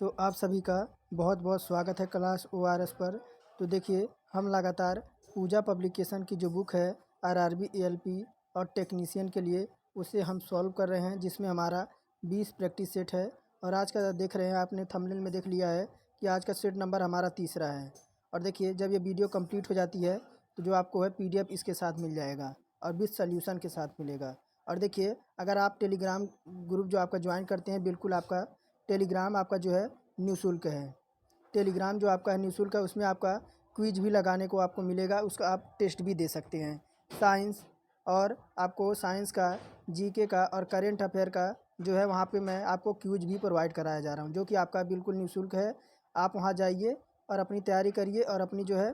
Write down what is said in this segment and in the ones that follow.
तो आप सभी का बहुत बहुत स्वागत है क्लास ORS पर। तो देखिए, हम लगातार पूजा पब्लिकेशन की जो बुक है RRB ALP और टेक्नीशियन के लिए, उसे हम सॉल्व कर रहे हैं, जिसमें हमारा 20 प्रैक्टिस सेट है। और आज का देख रहे हैं, आपने थंबनेल में देख लिया है कि आज का सेट नंबर हमारा तीसरा है। और देखिए, जब ये वीडियो कंप्लीट हो जाती है तो जो आपको है PDF इसके साथ मिल जाएगा और विद सॉल्यूशन के साथ मिलेगा। और देखिए, अगर आप टेलीग्राम ग्रुप जो आपका ज्वाइन करते हैं, बिल्कुल आपका टेलीग्राम आपका जो है निःशुल्क है। टेलीग्राम जो आपका है निःशुल्क है, उसमें आपका क्विज भी लगाने को आपको मिलेगा, उसका आप टेस्ट भी दे सकते हैं। साइंस और आपको साइंस का, GK का और करेंट अफेयर का जो है, वहाँ पे मैं आपको क्विज भी प्रोवाइड कराया जा रहा हूँ, जो कि आपका बिल्कुल निःशुल्क है। आप वहाँ जाइए और अपनी तैयारी करिए और अपनी जो है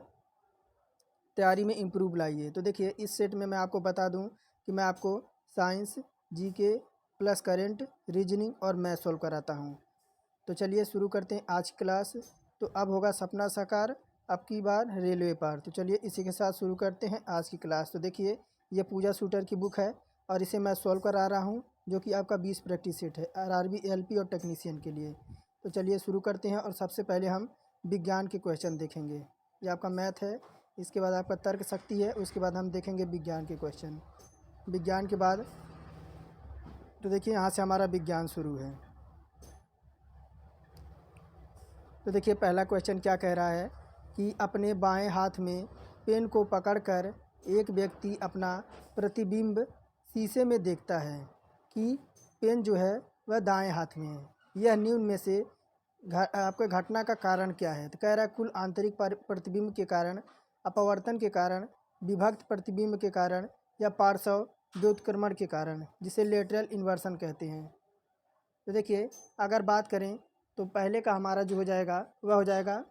तैयारी में इम्प्रूव लाइए। तो देखिए, इस सेट में मैं आपको बता दूं कि मैं आपको science, GK plus current, reasoning और मैथ सॉल्व कराता हूं। तो चलिए शुरू करते हैं आज की क्लास। तो अब होगा सपना साकार, अब की बार रेलवे पार। तो चलिए इसी के साथ शुरू करते हैं आज की क्लास। तो देखिए, ये पूजा शूटर की बुक है और इसे मैं सॉल्व करा रहा हूँ, जो कि आपका 20 प्रैक्टिस सेट है RRB ALP और टेक्नीशियन के लिए। तो चलिए शुरू करते हैं। और सबसे पहले हम विज्ञान के क्वेश्चन देखेंगे। ये आपका मैथ है, इसके बाद आपका तर्क शक्ति है, उसके बाद हम देखेंगे विज्ञान के क्वेश्चन। विज्ञान के बाद तो देखिए, यहाँ से हमारा विज्ञान शुरू है। तो देखिए, पहला क्वेश्चन क्या कह रहा है कि अपने बाएं हाथ में पेन को पकड़कर एक व्यक्ति अपना प्रतिबिंब शीशे में देखता है कि पेन जो है वह दाएं हाथ में है। यह निम्न में से आपके घटना का कारण क्या है? तो कह रहा है कुल आंतरिक प्रतिबिंब के कारण, अपवर्तन के कारण, विभक्त प्रतिबिंब के कारण या पार्श्व व्युत्क्रमण के कारण, जिसे लेटरल इन्वर्सन कहते हैं। तो देखिए, अगर बात करें तो पहले का हमारा जो हो जाएगा वह हो जाएगा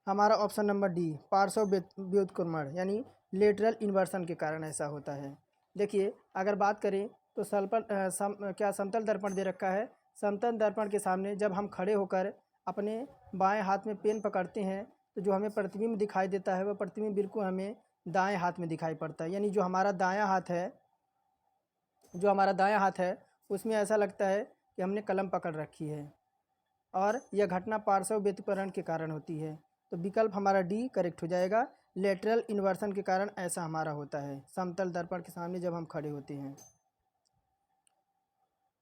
हमारा ऑप्शन नंबर डी, पार्श्व व्युत्क्रमण, यानी लेटरल इन्वर्सन के कारण ऐसा होता है। देखिए, अगर बात करें तो समतल दर्पण दे रखा है। समतल दर्पण के सामने जब हम खड़े होकर अपने बाएं हाथ में पेन पकड़ते हैं तो जो हमें प्रतिबिंब दिखाई देता है, वह प्रतिबिंब बिल्कुल हमें दाएं हाथ में दिखाई पड़ता है। यानी जो हमारा दायां हाथ है उसमें ऐसा लगता है कि हमने कलम पकड़ रखी है, और यह घटना पार्श्व व्युत्क्रमण के कारण होती है। तो विकल्प हमारा डी करेक्ट हो जाएगा। लेटरल इन्वर्सन के कारण ऐसा हमारा होता है, समतल दर्पण के सामने जब हम खड़े होते हैं।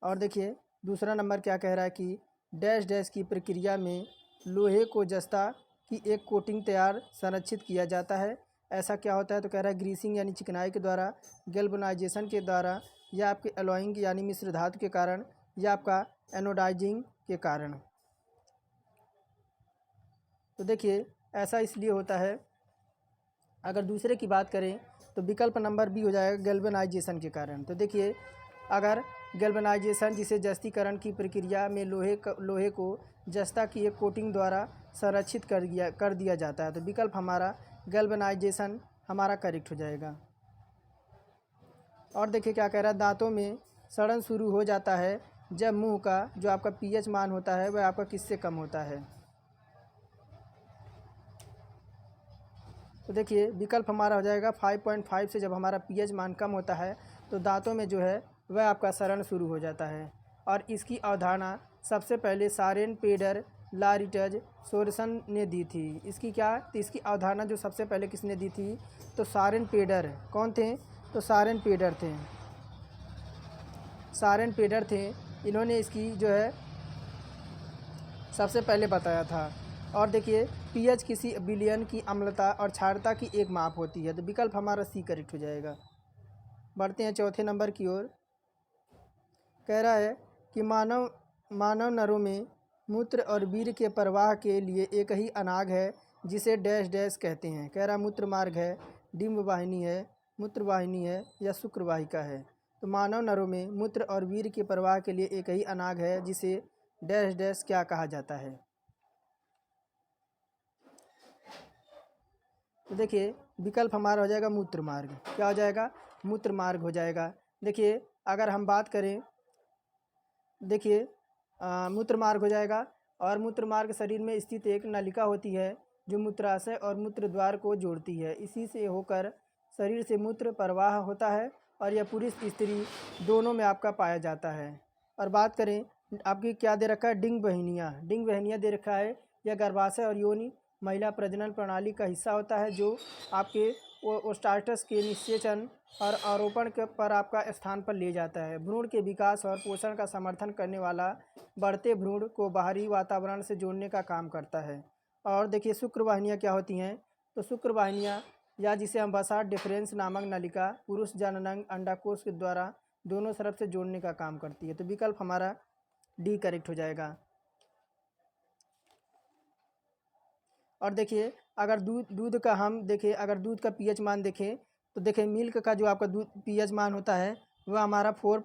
और देखिए, दूसरा नंबर क्या कह रहा है कि डैश डैश की प्रक्रिया में लोहे को जस्ता की एक कोटिंग तैयार संरक्षित किया जाता है। ऐसा क्या होता है? तो कह रहा है ग्रीसिंग यानी चिकनाई के द्वारा, गैल्वेनाइजेशन के द्वारा, या आपके एलॉइंग यानी मिश्र धातु के कारण, या आपका एनोडाइजिंग के कारण। तो देखिए, ऐसा इसलिए होता है, अगर दूसरे की बात करें तो विकल्प नंबर बी हो जाएगा, गैल्वेनाइजेशन के कारण। तो देखिए, अगर गैल्वेनाइजेशन जिसे जस्तीकरण की प्रक्रिया में लोहे को जस्ता की एक कोटिंग द्वारा संरक्षित कर दिया जाता है, तो विकल्प हमारा गैल्वेनाइजेशन हमारा करेक्ट हो जाएगा। और देखिए क्या कह रहा है, दांतों में सड़न शुरू हो जाता है जब मुंह का जो आपका pH मान होता है वह आपका किससे कम होता है? तो देखिए, विकल्प हमारा हो जाएगा 5.5 से जब हमारा pH मान कम होता है तो दांतों में जो है वह आपका सड़न शुरू हो जाता है। और इसकी अवधारणा सबसे पहले सारेन पेडर लारिटज सोरसन ने दी थी। इसकी अवधारणा जो सबसे पहले किसने दी थी? तो सारेन पेडर। कौन थे? तो सारेन पेडर थे। सारेन पेडर थे, इन्होंने इसकी जो है सबसे पहले बताया था। और देखिए, pH किसी विलयन की अम्लता और क्षारता की एक माप होती है, तो विकल्प हमारा सी करेक्ट हो जाएगा। बढ़ते हैं चौथे नंबर की ओर। कह रहा है कि मानव नरों में मूत्र और वीर्य के प्रवाह के लिए एक ही अनाग है, जिसे डैश डैश कहते हैं। कह रहा मूत्र मार्ग है, डिम्ब वाहिनी है, मूत्र वाहिनी है, या शुक्र वाहिका है। तो मानव नरों में मूत्र और वीर्य के प्रवाह के लिए एक ही अनाग है, जिसे डैश डैश क्या कहा जाता है? तो देखिए, विकल्प हमारा हो जाएगा मूत्र मार्ग। क्या हो जाएगा? मूत्र मार्ग हो जाएगा। देखिए, अगर हम बात करें, देखिए मूत्र मार्ग हो जाएगा। और मूत्र मार्ग शरीर में स्थित एक नलिका होती है जो मूत्राशय और मूत्र द्वार को जोड़ती है। इसी से होकर शरीर से मूत्र प्रवाह होता है, और यह पुरुष स्त्री दोनों में आपका पाया जाता है। और बात करें आपकी क्या दे रखा है, डिंग वहनिया दे रखा है। यह गर्भाशय और योनि महिला प्रजनन प्रणाली का हिस्सा होता है जो आपके ओस्टाटस के निषेचन और आरोपण के पर आपका स्थान पर ले जाता है। भ्रूण के विकास और पोषण का समर्थन करने वाला बढ़ते भ्रूण को बाहरी वातावरण से जोड़ने का काम करता है। और देखिए शुक्रवाहिनियाँ क्या होती हैं, तो शुक्रवाहिनियाँ या जिसे हम बसा डिफरेंस नामक नलिका पुरुष जननांग अंडाकोश के द्वारा दोनों तरफ से जोड़ने का काम करती है। तो विकल्प हमारा डी करेक्ट हो जाएगा। और देखिए अगर दूध का हम देखें, अगर दूध का पीएच मान देखें तो देखें मिल्क का जो आपका दूध पीएच मान होता है वह हमारा 6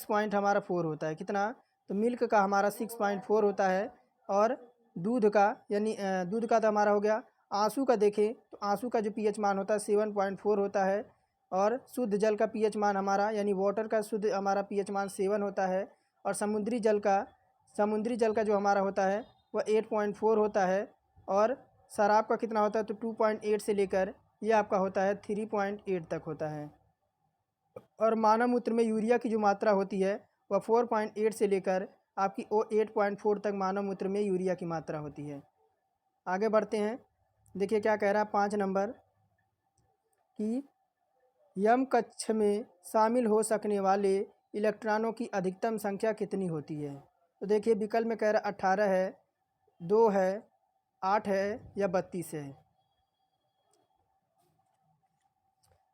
पॉइंट हमारा 4 होता है। कितना, तो मिल्क का हमारा 6.4 होता है। और दूध का यानी दूध का तो हमारा हो गया। आंसू का देखें तो आंसू का जो पीएच मान होता है 7.4 होता है। और शुद्ध जल का पीएच मान हमारा यानी वाटर का शुद्ध हमारा पीएच मान 7 होता है। और समुद्री जल का जो हमारा होता है वह 8.4 होता है। और शराब का कितना होता है, तो 2.8 से लेकर ये आपका होता है 3.8 तक होता है। और मानव मूत्र में यूरिया की जो मात्रा होती है वह 4.8 से लेकर आपकी 8.4 तक मानव मूत्र में यूरिया की मात्रा होती है। आगे बढ़ते हैं, देखिए क्या कह रहा है 5 नंबर कि यम कक्ष में शामिल हो सकने वाले इलेक्ट्रॉनों की अधिकतम संख्या कितनी होती है। तो देखिए विकल्प में कह रहा 18 है, 2 है, 8 है या 32 है।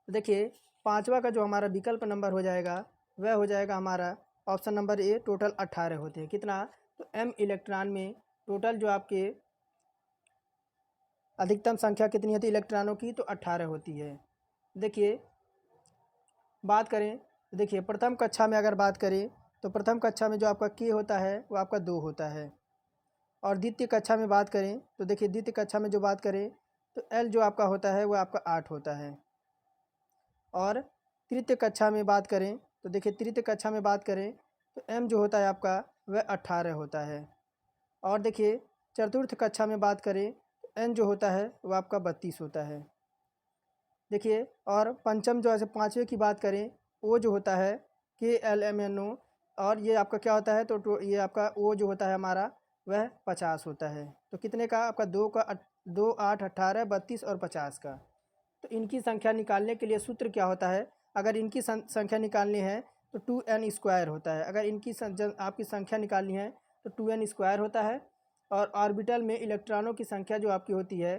देखिए पांचवा का जो हमारा विकल्प नंबर हो जाएगा वह हो जाएगा हमारा ऑप्शन नंबर ए, टोटल 18 होते हैं। कितना, तो एम इलेक्ट्रॉन में टोटल जो आपके अधिकतम संख्या कितनी होती है इलेक्ट्रॉनों की, तो 18 होती है। देखिए बात करें तो देखिए प्रथम कक्षा में अगर बात करें तो प्रथम कक्षा में जो आपका के होता है वो आपका 2 होता है। और द्वितीय कक्षा में बात करें तो देखिए द्वितीय कक्षा में जो बात करें तो एल जो आपका होता है वो आपका 8 होता है। और तृतीय कक्षा में बात करें तो देखिए तृतीय कक्षा में बात करें तो एम जो होता है आपका वह 18 होता है। और देखिए चतुर्थ कक्षा में बात करें तो एन जो होता है वह आपका 32 होता है। देखिए और पंचम जो है पाँचवें की बात करें ओ जो होता है KLMNO। और ये आपका क्या होता है, तो ये आपका ओ जो होता है हमारा वह 50 होता है। तो कितने का आपका 2, 8, 18, 32 और 50 का। तो इनकी संख्या निकालने के लिए सूत्र क्या होता है, अगर इनकी संख्या निकालनी है तो 2n² होता है। अगर इनकी आपकी संख्या निकालनी है तो 2n² होता है। और ऑर्बिटल में इलेक्ट्रॉनों की संख्या जो आपकी होती है,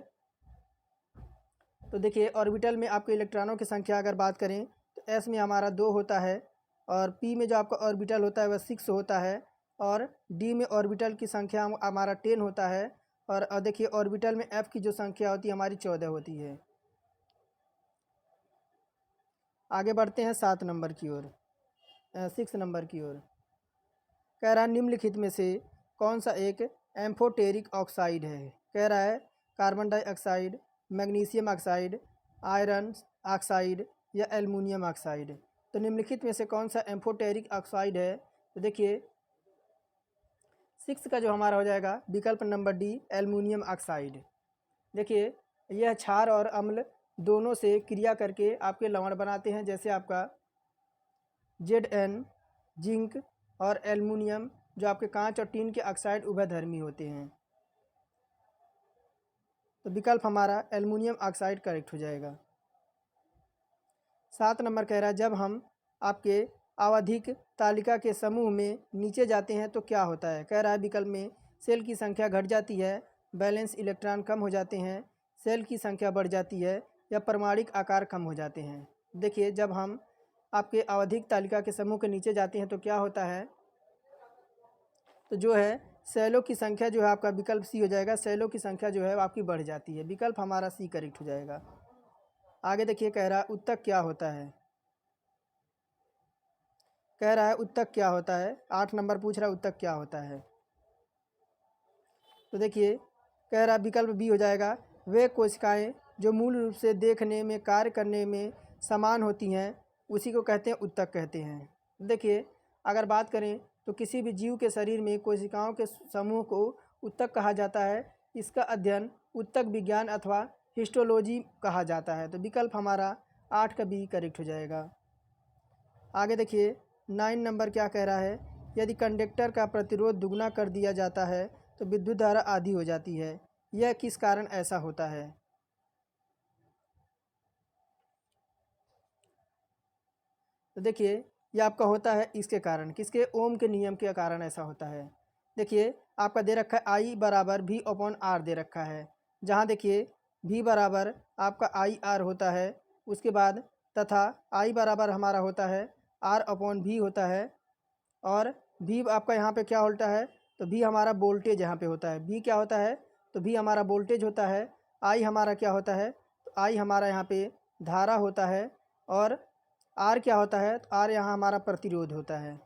तो देखिए ऑर्बिटल में आपके इलेक्ट्रॉनों की संख्या अगर बात करें तो एस में हमारा 2 होता है। और पी में जो आपका ऑर्बिटल होता है वह 6 होता है। और डी में ऑर्बिटल की संख्या हमारा 10 होता है। और देखिए ऑर्बिटल में एफ की जो संख्या होती है हमारी 14 होती है। आगे बढ़ते हैं 7 नंबर की ओर, 6 नंबर की ओर। कह रहा है निम्नलिखित में से कौन सा एक एम्फोटेरिक ऑक्साइड है। कह रहा है carbon dioxide, magnesium oxide, iron oxide या एल्युमिनियम ऑक्साइड। तो निम्नलिखित में से कौन सा एम्फोटेरिक ऑक्साइड है। तो देखिए 6 का जो हमारा हो जाएगा विकल्प नंबर डी, एल्युमिनियम ऑक्साइड। देखिए यह क्षार और अम्ल दोनों से क्रिया करके आपके लवण बनाते हैं, जैसे आपका Zn जिंक और एल्युमिनियम जो आपके कांच और टीन के ऑक्साइड उभयधर्मी होते हैं। तो विकल्प हमारा एल्युमिनियम ऑक्साइड करेक्ट हो जाएगा। 7 नंबर कह रहा है जब हम आपके आवधिक तालिका के समूह में नीचे जाते हैं तो क्या होता है। कह रहा है विकल्प में सेल की संख्या घट जाती है, बैलेंस इलेक्ट्रॉन कम हो जाते हैं, सेल की संख्या बढ़ जाती है या परमाणिक आकार कम हो जाते हैं। देखिए जब हम आपके आवधिक तालिका के समूह के नीचे जाते हैं तो क्या होता है, तो जो है सेलों की संख्या जो है आपका विकल्प सी हो जाएगा, सेलों की संख्या जो है आपकी बढ़ जाती है। विकल्प हमारा सी करेक्ट हो जाएगा। आगे देखिए कह रहा है उत्तक क्या होता है। कह रहा है उत्तक क्या होता है, 8 नंबर पूछ रहा है उत्तक क्या होता है। तो देखिए कह रहा है विकल्प बी हो जाएगा, वे कोशिकाएं जो मूल रूप से देखने में कार्य करने में समान होती हैं उसी को कहते हैं उत्तक कहते हैं। देखिए अगर बात करें तो किसी भी जीव के शरीर में कोशिकाओं के समूह को उत्तक कहा जाता है। इसका अध्ययन उत्तक विज्ञान अथवा हिस्टोलॉजी कहा जाता है। तो विकल्प हमारा 8 का बी करेक्ट हो जाएगा। आगे देखिए 9 नंबर क्या कह रहा है यदि कंडक्टर का प्रतिरोध दुगना कर दिया जाता है तो विद्युत धारा आधी हो जाती है। यह किस कारण ऐसा होता है? तो देखिए ये आपका होता है इसके कारण, किसके? ओम के नियम के कारण ऐसा होता है। देखिए आपका दे रखा है आई बराबर वी अपॉन आर दे रखा है, जहाँ देखिए वी बराबर आपका आई आर होता है, उसके बाद तथा आई बराबर हमारा होता है आर अपॉन वी होता है, और वी आपका यहाँ पे क्या होता है? तो वी हमारा वोल्टेज यहाँ पे होता है। वी क्या होता है? तो वी हमारा वोल्टेज होता है। आई हमारा क्या होता है? तो आई हमारा यहाँ पे धारा होता है, और आर क्या होता है? तो आर यहाँ हमारा प्रतिरोध होता है।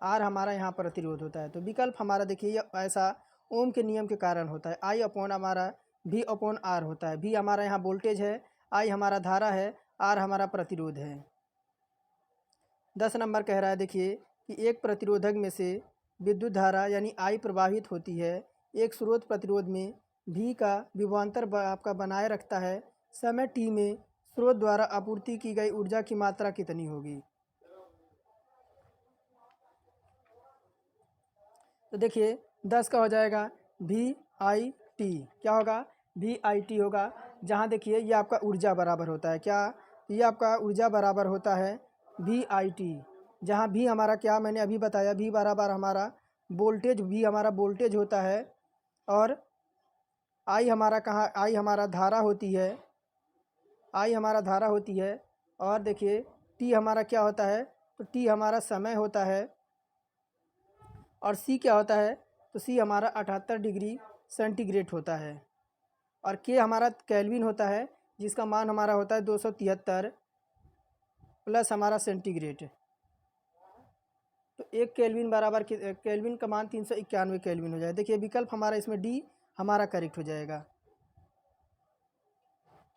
आर हमारा यहाँ प्रतिरोध होता है। तो विकल्प हमारा देखिए ये ऐसा ओम के नियम के कारण होता है। आई अपॉन हमारा वी अपॉन आर होता है। वी हमारा यहाँ वोल्टेज है, आई हमारा धारा है, आर हमारा प्रतिरोध है। 10 नंबर कह रहा है देखिए कि एक प्रतिरोधक में से विद्युत धारा यानी आई प्रवाहित होती है। एक स्रोत प्रतिरोध में भी का विभवांतर आपका बनाए रखता है। समय टी में स्रोत द्वारा आपूर्ति की गई ऊर्जा की मात्रा कितनी होगी? तो देखिए 10 का हो जाएगा वी आई टी। क्या होगा? वी आई टी होगा, जहाँ देखिए ये आपका ऊर्जा बराबर होता है क्या? ये आपका ऊर्जा बराबर होता है वी आई टी, जहाँ भी हमारा क्या मैंने अभी बताया, भी बराबर हमारा वोल्टेज, भी हमारा वोल्टेज होता है, और आई हमारा कहाँ? आई हमारा धारा होती है, आई हमारा धारा होती है, और देखिए टी हमारा क्या होता है? तो टी हमारा समय होता है, और सी क्या होता है? तो सी हमारा 78 डिग्री सेंटीग्रेड होता है, और के हमारा केल्विन होता है, जिसका मान हमारा होता है 273 प्लस हमारा सेंटीग्रेड। तो एक केल्विन बराबर केल्विन का मान 391 केल्विन हो जाए। देखिए विकल्प हमारा इसमें डी हमारा करेक्ट हो जाएगा।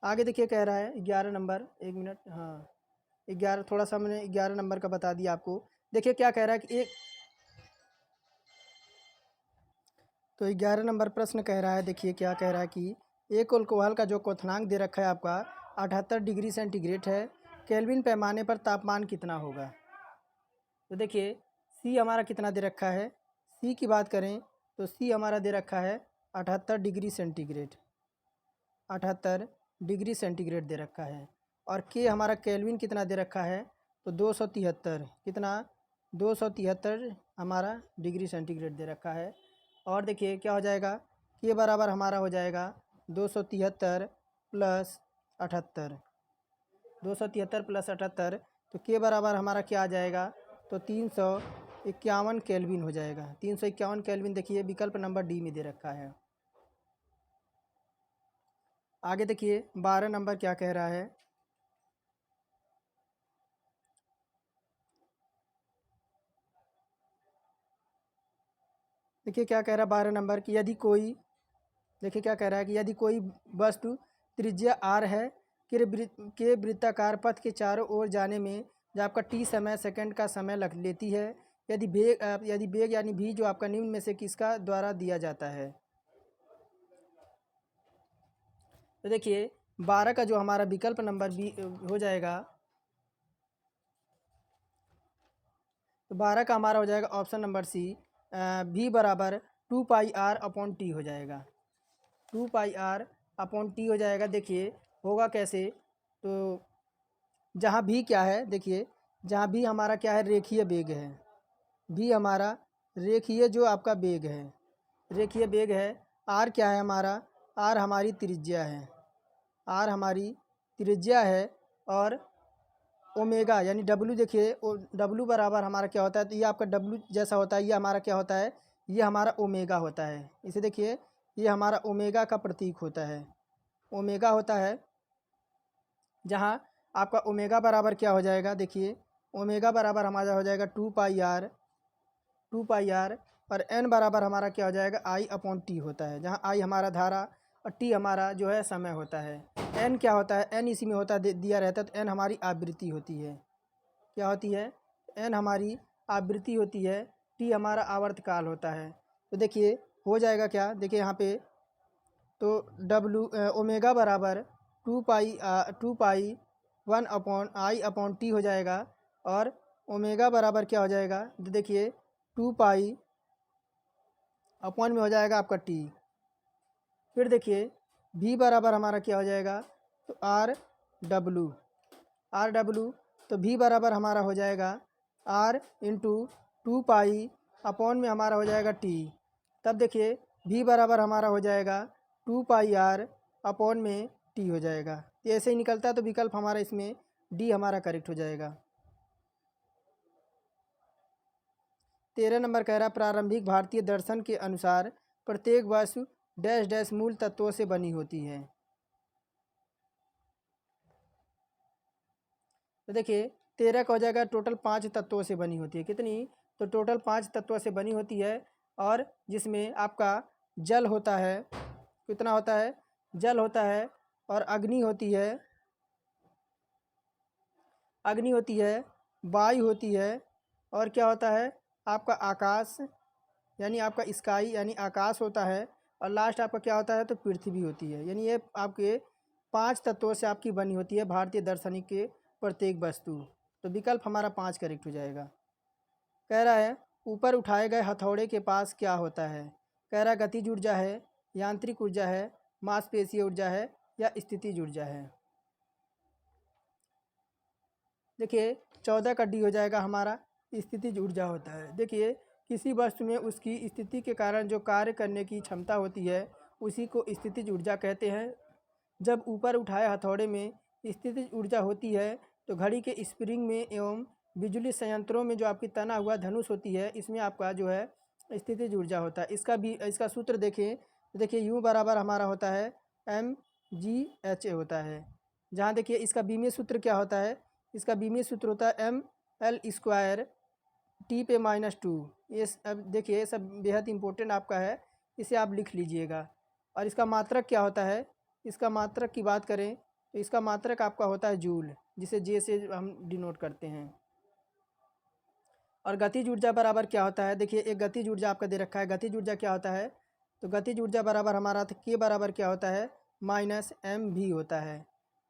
आगे देखिए कह रहा है 11 नंबर, 1 मिनट, हाँ 11, थोड़ा सा मैंने 11 नंबर का बता दिया आपको। देखिए क्या कह रहा है कि एक, तो 11 नंबर प्रश्न कह रहा है, देखिए क्या कह रहा है कि एक अल्कोहल का जो क्वथनांक दे रखा है आपका 78 डिग्री सेंटीग्रेड है, केल्विन पैमाने पर तापमान कितना होगा? तो देखिए सी हमारा कितना दे रखा है? सी की बात करें तो सी हमारा दे रखा है 78 डिग्री सेंटीग्रेड, 78 डिग्री सेंटीग्रेड दे रखा है, और के हमारा केल्विन कितना दे रखा है? तो 273, कितना? 273 हमारा डिग्री सेंटीग्रेड दे रखा है। और देखिए क्या हो जाएगा? के बराबर हमारा हो जाएगा 273 प्लस 78, 273 प्लस 78, तो के बराबर हमारा क्या आ जाएगा? तो 351 केल्विन हो जाएगा। 351 केल्विन देखिए विकल्प नंबर डी में दे रखा है। आगे देखिए 12 नंबर क्या कह रहा है? देखिए क्या कह रहा है 12 नंबर की, यदि कोई, देखिए क्या कह रहा है कि यदि कोई वस्तु त्रिज्या आर है के वृत्ताकार पथ के चारों ओर जाने में जो आपका टी समय सेकंड का समय लग लेती है, यदि वेग यानी भी जो आपका निम्न में से किसका द्वारा दिया जाता है? तो देखिए 12 का जो हमारा विकल्प नंबर बी हो जाएगा, तो 12 का हमारा हो जाएगा ऑप्शन नंबर सी, भी बराबर 2 पाई आर अपॉन टी हो जाएगा। 2 पाई आर अपॉन टी हो जाएगा। देखिए होगा कैसे? तो जहाँ भी क्या है, देखिए जहाँ भी हमारा क्या है? रेखीय वेग है। भी हमारा रेखीय जो आपका वेग है, रेखीय वेग है। आर क्या है हमारा? आर हमारी त्रिज्या है, आर हमारी त्रिज्या है, और ओमेगा यानी डब्ल्यू, देखिए डब्ल्यू बराबर हमारा क्या होता है? तो ये आपका डब्ल्यू जैसा होता है, ये हमारा क्या होता है? ये हमारा ओमेगा होता है। इसे देखिए ये हमारा ओमेगा का प्रतीक होता है, ओमेगा होता है, जहाँ आपका ओमेगा बराबर क्या हो जाएगा? देखिए ओमेगा बराबर हमारा हो जाएगा 2 पाई आर, 2 पाई आर, और एन बराबर हमारा क्या हो जाएगा? आई अपॉन टी होता है, जहाँ आई हमारा धारा और टी हमारा जो है समय होता है। एन क्या होता है? एन इसी में होता है, दिया रहता है, तो एन हमारी आवृत्ति होती है। क्या होती है? एन हमारी आवृत्ति होती है, टी हमारा आवर्तकाल होता है। तो देखिए हो जाएगा क्या? देखिए यहाँ पे तो डब्लू ओमेगा बराबर 2 पाई 1 अपॉन आई अपॉन टी हो जाएगा, और ओमेगा बराबर क्या हो जाएगा? तो देखिए 2 पाई अपॉन में हो जाएगा आपका टी। फिर देखिए v बराबर हमारा क्या हो जाएगा, तो आर डब्लू, तो v बराबर हमारा हो जाएगा r इंटू 2 पाई अपॉन में हमारा हो जाएगा t। तब देखिए v बराबर हमारा हो जाएगा 2 पाई r अपॉन में t हो जाएगा। ये ऐसे ही निकलता है, तो विकल्प हमारा इसमें डी हमारा करेक्ट हो जाएगा। 13 नंबर कह रहा प्रारंभिक भारतीय दर्शन के अनुसार प्रत्येक वस्तु डैश डैश मूल तत्वों से बनी होती है। तो देखिए 13 का हो जाएगा टोटल 5 तत्वों से बनी होती है। कितनी, तो टोटल 5 तत्वों से बनी होती है, और जिसमें आपका जल होता है, कितना होता है, जल होता है, और अग्नि होती है, वायु होती है, और क्या होता है आपका आकाश यानी आपका स्काई यानी आकाश होता है, और लास्ट आपका क्या होता है, तो पृथ्वी होती है। यानी ये आपके 5 तत्वों से आपकी बनी होती है भारतीय दार्शनिक के प्रत्येक वस्तु। तो विकल्प हमारा 5 करेक्ट हो जाएगा। कह रहा है ऊपर उठाए गए हथौड़े के पास क्या होता है। कह रहा है गतिज ऊर्जा है, यांत्रिक ऊर्जा है, मांसपेशीय ऊर्जा है, या स्थितिज ऊर्जा है। देखिए 14 का डी हो जाएगा हमारा स्थितिज ऊर्जा होता है। देखिए किसी वस्तु में उसकी स्थिति के कारण जो कार्य करने की क्षमता होती है उसी को स्थितिज ऊर्जा कहते हैं। जब ऊपर उठाए हथौड़े में स्थितिज ऊर्जा होती है तो घड़ी के स्प्रिंग में एवं बिजली संयंत्रों में जो आपकी तना हुआ धनुष होती है, इसमें आपका जो है स्थितिज ऊर्जा होता है। इसका सूत्र देखें तो देखिए यू बराबर हमारा होता है mgH होता है। जहाँ देखिए इसका बीमीय सूत्र क्या होता है, इसका बीमीय सूत्र होता है ml² T/-2। ये अब देखिए ये सब बेहद इंपॉर्टेंट आपका है, इसे आप लिख लीजिएगा। और इसका मात्रक क्या होता है, इसका मात्रक की बात करें तो इसका मात्रक आपका होता है जूल, जिसे जे से हम डिनोट करते हैं। और गतिज ऊर्जा बराबर क्या होता है, देखिए एक गतिज ऊर्जा आपका दे रखा है। गतिज ऊर्जा क्या होता है, तो गतिज ऊर्जा बराबर हमारा के बराबर क्या होता है, -mv होता है।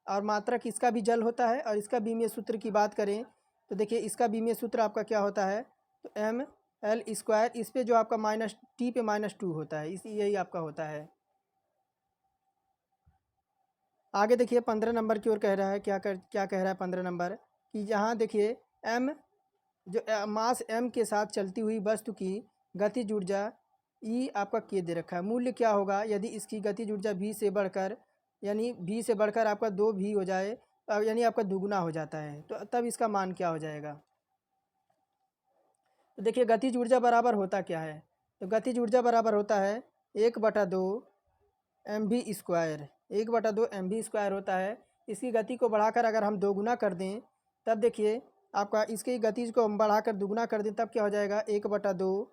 और मात्रक इसका भी जल होता है। और इसका बीमीय सूत्र की बात करें तो देखिए इसका बीमीय सूत्र आपका क्या होता है, तो ml², इस पे जो आपका -T/-2 होता है, इसी यही आपका होता है। आगे देखिए 15 नंबर की ओर कह रहा है, क्या कह रहा है 15 नंबर, कि जहाँ देखिए m जो मास m के साथ चलती हुई वस्तु की गतिज ऊर्जा E आपका के दे रखा है। मूल्य क्या होगा यदि इसकी गतिज ऊर्जा v से बढ़कर आपका 2v हो जाए, यानी आपका दुगुना हो जाता है, तो तब इसका मान क्या हो जाएगा। तो देखिए गतिज ऊर्जा बराबर होता क्या है, तो गतिज ऊर्जा बराबर होता है 1/2 mv²। 1/2 mv² होता है। इसकी गति को बढ़ाकर अगर हम दोगुना कर दें, तब देखिए आपका इसकी गति को हम बढ़ाकर दुगुना कर दें, तब क्या हो जाएगा 1/2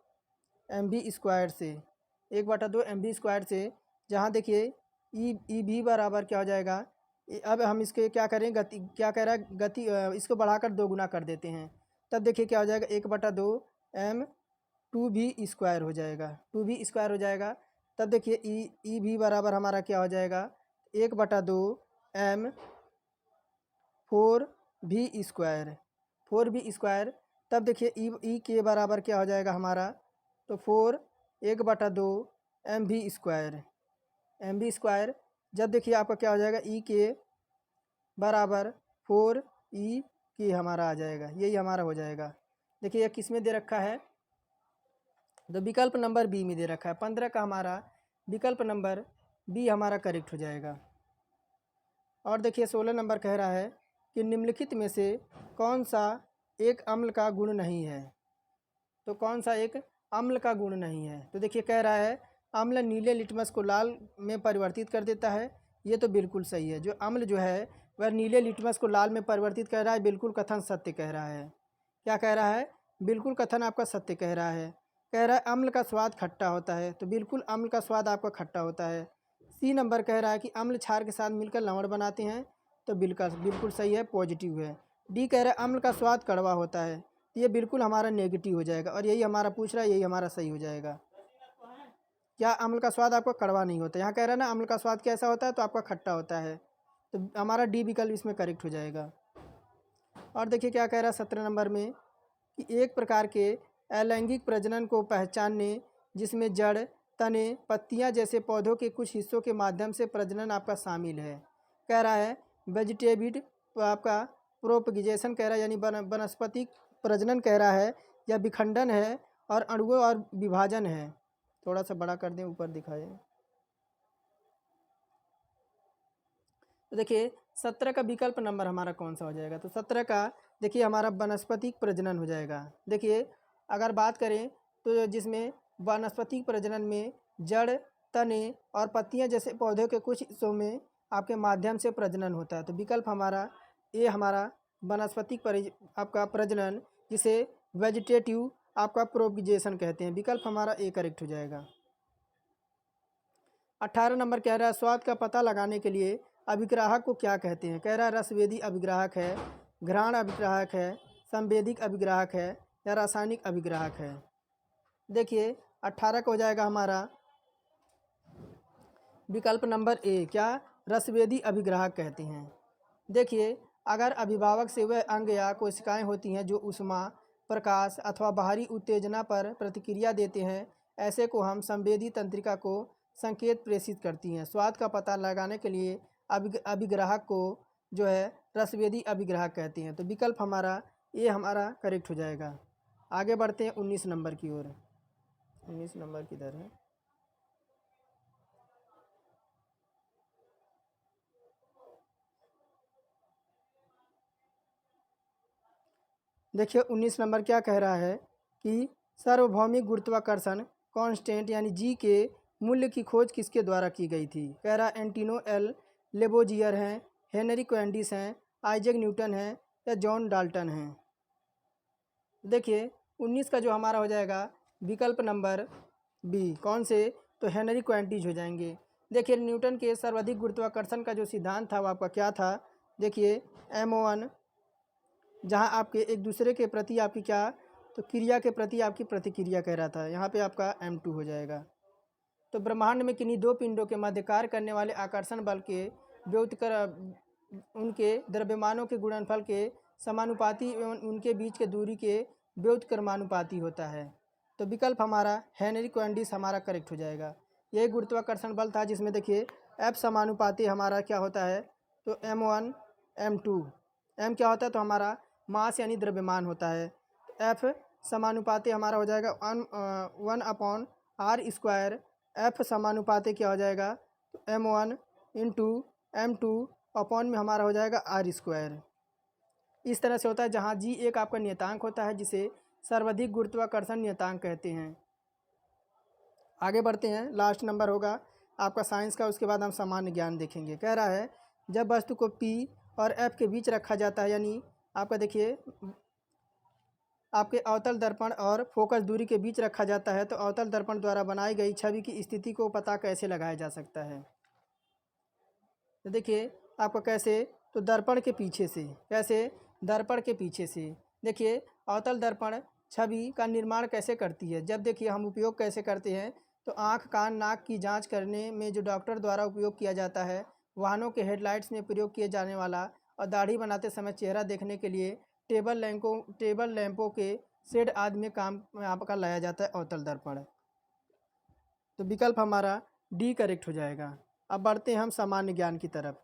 mv² से 1/2 mv² से, जहाँ देखिए ई भी बराबर क्या हो जाएगा। अब हम इसके क्या करें, गति क्या कह रहा है, गति इसको बढ़ाकर दोगुना कर देते हैं, तब देखिए क्या हो जाएगा 1/2 m2v² हो जाएगा, 2v² हो जाएगा। तब देखिए ई भी बराबर हमारा क्या हो जाएगा 1/2 m4v², 4v²। तब देखिए ई के बराबर क्या हो जाएगा हमारा, तो 1/2 mv²। जब देखिए आपका क्या हो जाएगा ई के बराबर 4e के हमारा आ जाएगा, यही हमारा हो जाएगा। देखिए यह किस में दे रखा है, तो विकल्प नंबर बी में दे रखा है। 15 का हमारा विकल्प नंबर बी हमारा करेक्ट हो जाएगा। और देखिए 16 नंबर कह रहा है कि निम्नलिखित में से कौन सा एक अम्ल का गुण नहीं है। तो कौन सा एक अम्ल का गुण नहीं है, तो देखिए कह रहा है अम्ल नीले लिटमस को लाल में परिवर्तित कर देता है। ये तो बिल्कुल सही है, जो अम्ल जो है वह नीले लिटमस को लाल में परिवर्तित कर रहा है, बिल्कुल कथन सत्य कह रहा है। क्या कह रहा है, बिल्कुल कथन आपका सत्य कह रहा है। कह रहा है अम्ल का स्वाद खट्टा होता है, तो बिल्कुल अम्ल का स्वाद आपका खट्टा होता है। सी नंबर कह रहा है कि अम्ल क्षार के साथ मिलकर लवण बनाते हैं, तो बिल्कुल सही है, पॉजिटिव है। डी कह रहा है अम्ल का स्वाद कड़वा होता है, ये बिल्कुल हमारा नेगेटिव हो जाएगा, और यही हमारा पूछ रहा है, यही हमारा सही हो जाएगा। क्या अम्ल का स्वाद आपका कड़वा नहीं होता, यहाँ कह रहा है ना अम्ल का स्वाद कैसा होता है, तो आपका खट्टा होता है, तो हमारा डी विकल्प इसमें करेक्ट हो जाएगा। और देखिए क्या कह रहा है 17 नंबर में कि एक प्रकार के अलैंगिक प्रजनन को पहचानने, जिसमें जड़, तने, पत्तियां जैसे पौधों के कुछ हिस्सों के माध्यम से प्रजनन आपका शामिल है। कह रहा है वेजिटेबिड आपका प्रोपगेशन कह रहा है, यानी वनस्पतिक प्रजनन कह रहा है, या विखंडन है और अणुओं और विभाजन है। थोड़ा सा बड़ा कर दें, ऊपर दिखाएं। तो देखिए 17 का विकल्प नंबर हमारा कौन सा हो जाएगा? तो 17 का देखिए हमारा वनस्पतिक प्रजनन हो जाएगा। देखिए अगर बात करें तो जिसमें वनस्पतिक प्रजनन में जड़, तने और पत्तियां जैसे पौधों के कुछ हिस्सों में आपके माध्यम से प्रजनन होता है। तो विकल्प हमारा ये हमारा वनस्पतिक आपका प्रजनन, जिसे वेजिटेटिव आपका प्रोपगेशन कहते हैं, विकल्प हमारा ए करेक्ट हो जाएगा। 18 नंबर कह रहा है स्वाद का पता लगाने के लिए अभिग्राहक को क्या कहते हैं? कह रहा है रसवेदी अभिग्राहक है, घ्राण अभिग्राहक है, संवेदिक अभिग्राहक है या रासायनिक अभिग्राहक है। देखिए 18 का हो जाएगा हमारा विकल्प नंबर ए, क्या रसवेदी अभिग्राहक कहते हैं। देखिए अगर अभिभावक से वह अंग या कोशिकाएं होती हैं जो ऊष्मा, प्रकाश अथवा बाहरी उत्तेजना पर प्रतिक्रिया देते हैं, ऐसे को हम संवेदी तंत्रिका को संकेत प्रेषित करती हैं। स्वाद का पता लगाने के लिए अभिग्राहक को जो है रसवेदी अभिग्राहक कहते हैं। तो विकल्प हमारा ये हमारा करेक्ट हो जाएगा। आगे बढ़ते हैं 19 नंबर की ओर। 19 नंबर किधर है? देखिए 19 नंबर क्या कह रहा है कि सार्वभौमिक गुरुत्वाकर्षण कांस्टेंट यानी जी के मूल्य की खोज किसके द्वारा की गई थी? कह रहा एंटिनो एल लेबोजियर हैं, हेनरी क्वेंडिस हैं, आइजैक न्यूटन हैं या जॉन डाल्टन हैं। देखिए 19 का जो हमारा हो जाएगा विकल्प नंबर बी, कौन से? तो हेनरी क्वेंटिस हो जाएंगे। देखिए न्यूटन के सर्वाधिक गुरुत्वाकर्षण का जो सिद्धांत था वो आपका क्या था? देखिए M1, जहाँ आपके एक दूसरे के प्रति आपकी क्या, तो क्रिया के प्रति आपकी प्रतिक्रिया कह रहा था, यहाँ पे आपका M2 हो जाएगा। तो ब्रह्मांड में किन्हीं दो पिंडों के मध्य कार्य करने वाले आकर्षण बल के व्युत्कर उनके द्रव्यमानों के गुणनफल के समानुपाती एवं उनके बीच के दूरी के व्युत्क्रमानुपाती होता है। तो विकल्प हमारा हेनरी क्वेंडिस हमारा करेक्ट हो जाएगा। यही गुरुत्वाकर्षण बल था, जिसमें देखिए F समानुपाती हमारा क्या होता है? तो M1 M2। M क्या होता है? तो हमारा मास यानी द्रव्यमान होता है। F समानुपाती हमारा हो जाएगा 1/r²। F समानुपाती क्या हो जाएगा? तो M1 इंटू M2 अपॉन में हमारा हो जाएगा r²। इस तरह से होता है, जहाँ जी एक आपका नियतांक होता है जिसे सर्वाधिक गुरुत्वाकर्षण नियतांक कहते हैं। आगे बढ़ते हैं, लास्ट नंबर होगा आपका साइंस का, उसके बाद हम सामान्य ज्ञान देखेंगे। कह रहा है जब वस्तु को P और F के बीच रखा जाता है, यानी आपका देखिए आपके अवतल दर्पण और फोकस दूरी के बीच रखा जाता है, तो अवतल दर्पण द्वारा बनाई गई छवि की स्थिति को पता कैसे लगाया जा सकता है? तो देखिए आपका कैसे, तो दर्पण के पीछे से। कैसे? दर्पण के पीछे से। देखिए अवतल दर्पण छवि का निर्माण कैसे करती है? जब देखिए हम उपयोग कैसे करते हैं, तो आँख, कान, नाक की जांच करने में जो डॉक्टर द्वारा उपयोग किया जाता है, वाहनों के हेडलाइट्स में प्रयोग किए जाने वाला, और दाढ़ी बनाते समय चेहरा देखने के लिए टेबल लैंपों के शेड आदि में काम में आपका लाया जाता है अवतल दर्पण। तो विकल्प हमारा डी करेक्ट हो जाएगा। अब बढ़ते हैं हम सामान्य ज्ञान की तरफ।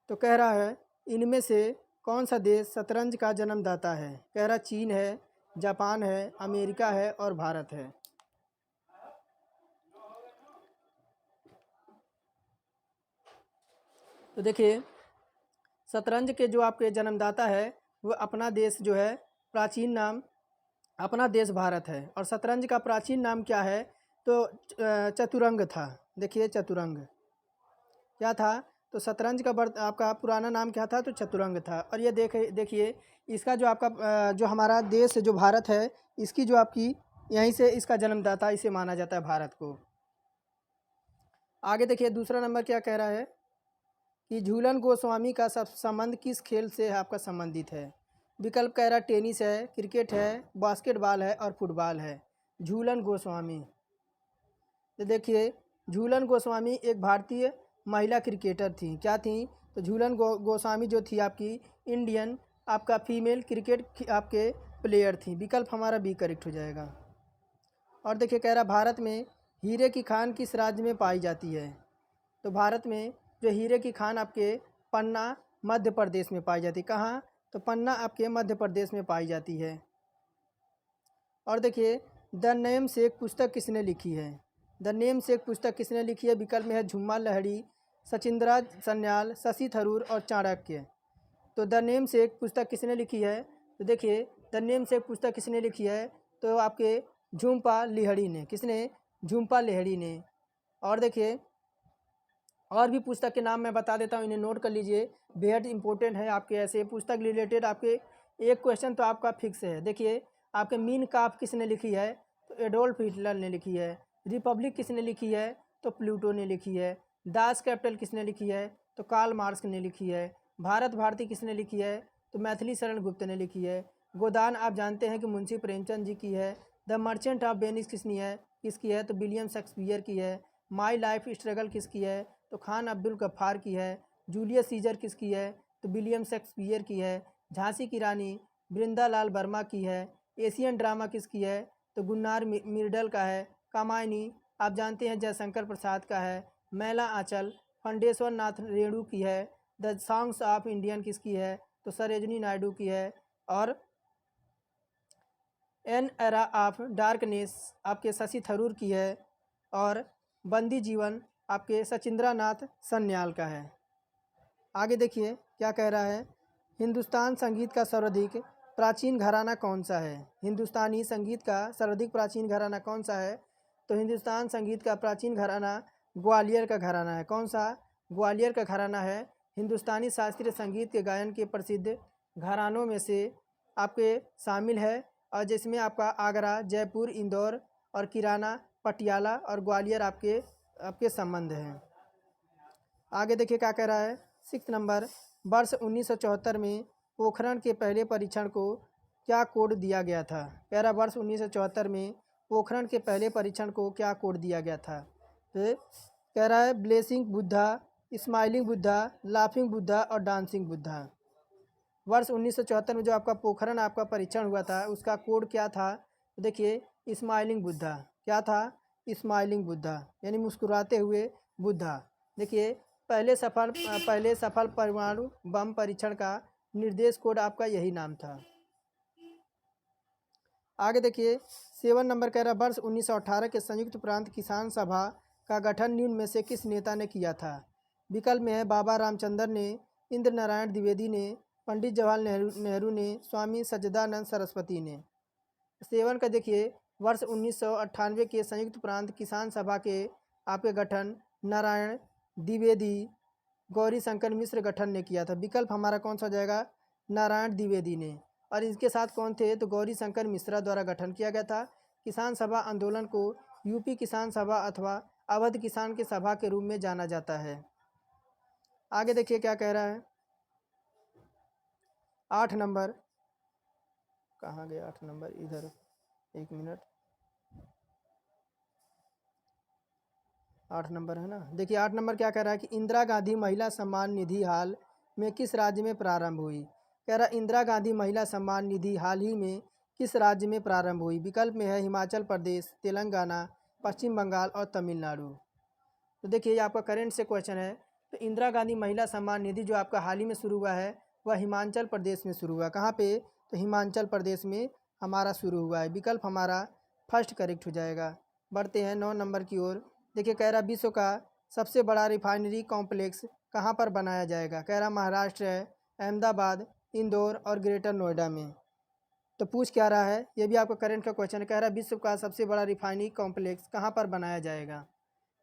तो कह रहा है इनमें से कौन सा देश शतरंज का जन्मदाता है? कह रहा चीन है, जापान है, अमेरिका है और भारत है। तो देखिए शतरंज के जो आपके जन्मदाता है वो अपना देश जो है, प्राचीन नाम अपना देश भारत है। और शतरंज का प्राचीन नाम क्या है? तो चतुरंग था। देखिए चतुरंग क्या था? तो शतरंज का आपका पुराना नाम क्या था? तो चतुरंग था। और ये देखिए इसका जो आपका जो हमारा देश जो भारत है, इसकी जो आपकी यहीं से इसका जन्मदाता इसे माना जाता है, भारत को। आगे देखिए दूसरा नंबर क्या कह रहा है कि झूलन गोस्वामी का सब संबंध किस खेल से आपका संबंधित है? विकल्प कह रहा टेनिस है, क्रिकेट है, बास्केटबॉल है और फुटबॉल है। झूलन गोस्वामी, तो देखिए झूलन गोस्वामी एक भारतीय महिला क्रिकेटर थी। क्या थी? तो झूलन गोस्वामी जो थी आपकी इंडियन आपका फीमेल क्रिकेट आपके प्लेयर थी। विकल्प हमारा बी करेक्ट हो जाएगा। और देखिए कह रहा भारत में हीरे की खान किस राज्य में पाई जाती है। तो भारत में जो हीरे की खान आपके पन्ना मध्य प्रदेश में पाई जाती है। कहाँ? तो पन्ना आपके मध्य प्रदेश में पाई जाती है। और देखिए द नेम से एक पुस्तक किसने लिखी है। द नेम से एक पुस्तक किसने लिखी है। विकल्प में है झुम्मा लाहिड़ी, सचिंद्रा सन्याल, शशि थरूर और चाणक्य। तो द नेम से एक पुस्तक किसने लिखी है। तो देखिए द नेम से एक पुस्तक किसने लिखी है। तो आपके झुम्पा लाहिड़ी ने। किसने? झुम्पा लाहिड़ी ने। और देखिए और भी पुस्तक के नाम मैं बता देता हूँ, इन्हें नोट कर लीजिए, बेहद इंपॉर्टेंट है आपके। ऐसे पुस्तक रिलेटेड आपके एक क्वेश्चन तो आपका फिक्स है। देखिए आपके मीन काफ किसने लिखी है। तो एडोल्फ हिटलर ने लिखी है। रिपब्लिक किसने लिखी है। तो प्लूटो ने लिखी है। दास कैपिटल किसने लिखी है। तो कार्ल मार्क्स ने लिखी है। भारत भारती किसने लिखी है। तो मैथिली शरण गुप्त ने लिखी है। गोदान आप जानते हैं कि मुंशी प्रेमचंद जी की है। द मर्चेंट ऑफ वेनिस किसकी है। तो विलियम शेक्सपियर की है। माई लाइफ स्ट्रगल किसकी है। तो खान अब्दुल गफ्फार की है। जूलियस सीजर किसकी है। तो विलियम शेक्सपियर की है। झांसी की रानी बृंदालाल वर्मा की है। एशियन ड्रामा किसकी है। तो गुन्नार मिर्डल का है। कामायनी आप जानते हैं जयशंकर प्रसाद का है। मैला आंचल फंडेश्वर नाथ रेणु की है। द सॉन्ग्स ऑफ इंडियन किसकी है। तो सरोजिनी नायडू की है। और एन एरा ऑफ डार्कनेस आपके शशि थरूर की है। और बंदी जीवन आपके सचिंद्रा नाथ सन्याल का है। आगे देखिए क्या कह रहा है। हिंदुस्तान संगीत का सर्वाधिक प्राचीन घराना कौन सा है। हिंदुस्तानी संगीत का सर्वाधिक प्राचीन घराना कौन सा है। तो हिंदुस्तान संगीत का प्राचीन घराना ग्वालियर का घराना है। कौन सा? ग्वालियर का घराना है। हिंदुस्तानी शास्त्रीय संगीत के गायन के प्रसिद्ध घरानों में से आपके शामिल है। और जिसमें आपका आगरा, जयपुर, इंदौर और किराना, पटियाला और ग्वालियर आपके संबंध हैं। आगे देखिए क्या कह रहा है। 6 नंबर, वर्ष 1974 में पोखरण के पहले परीक्षण को क्या कोड दिया गया था। कह रहा वर्ष 1974 में पोखरण के पहले परीक्षण को क्या कोड दिया गया था। तो कह रहा है blessing Buddha, smiling Buddha, laughing Buddha और डांसिंग बुद्धा। वर्ष 1974 में जो आपका पोखरण आपका परीक्षण हुआ था उसका कोड क्या था। तो देखिए स्माइलिंग बुद्धा। क्या था? स्माइलिंग बुद्धा यानी मुस्कुराते हुए बुद्धा। देखिए पहले सफल परमाणु बम परीक्षण का निर्देश कोड आपका यही नाम था। आगे देखिए 7 नंबर कह रहा वर्ष 1918 के संयुक्त प्रांत किसान सभा का गठन निम्न में से किस नेता ने किया था। विकल्प में है बाबा रामचंद्र ने, इंद्र नारायण द्विवेदी ने, पंडित जवाहरलाल नेहरू ने, स्वामी सच्चिदानंद सरस्वती ने। 7 का देखिए वर्ष 1998 के संयुक्त प्रांत किसान सभा के आपके गठन नारायण द्विवेदी, गौरी शंकर मिश्र गठन ने किया था। विकल्प हमारा कौन सा हो जाएगा? नारायण द्विवेदी ने। और इनके साथ कौन थे? तो गौरी शंकर मिश्रा द्वारा गठन किया गया था। किसान सभा आंदोलन को यूपी किसान सभा अथवा अवध किसान की सभा के रूप में जाना जाता है। आगे देखिए क्या कह रहा है। 8 नंबर, कहाँ गया 8 नंबर, इधर 1 मिनट। 8 नंबर है ना। देखिए 8 नंबर क्या कह रहा है कि इंदिरा गांधी महिला सम्मान निधि हाल में किस राज्य में प्रारंभ हुई। कह रहा इंदिरा गांधी महिला सम्मान निधि हाल ही में किस राज्य में प्रारंभ हुई। विकल्प में है हिमाचल प्रदेश, तेलंगाना, पश्चिम बंगाल और तमिलनाडु। तो देखिए ये आपका करेंट से क्वेश्चन है। तो इंदिरा गांधी महिला सम्मान निधि जो आपका हाल ही में शुरू हुआ है वह हिमाचल प्रदेश में शुरू हुआ। कहाँ पे? तो हिमाचल प्रदेश में हमारा शुरू हुआ है। विकल्प हमारा फर्स्ट करेक्ट हो जाएगा। बढ़ते हैं 9 नंबर की ओर। देखिए कह रहा विश्व का सबसे बड़ा रिफाइनरी कॉम्प्लेक्स कहाँ पर बनाया जाएगा। कह रहा महाराष्ट्र है, अहमदाबाद, इंदौर और ग्रेटर नोएडा में। तो पूछ क्या रहा है, ये भी आपका करंट का क्वेश्चन है। कह रहा विश्व का सबसे बड़ा रिफाइनरी कॉम्प्लेक्स कहाँ पर बनाया जाएगा।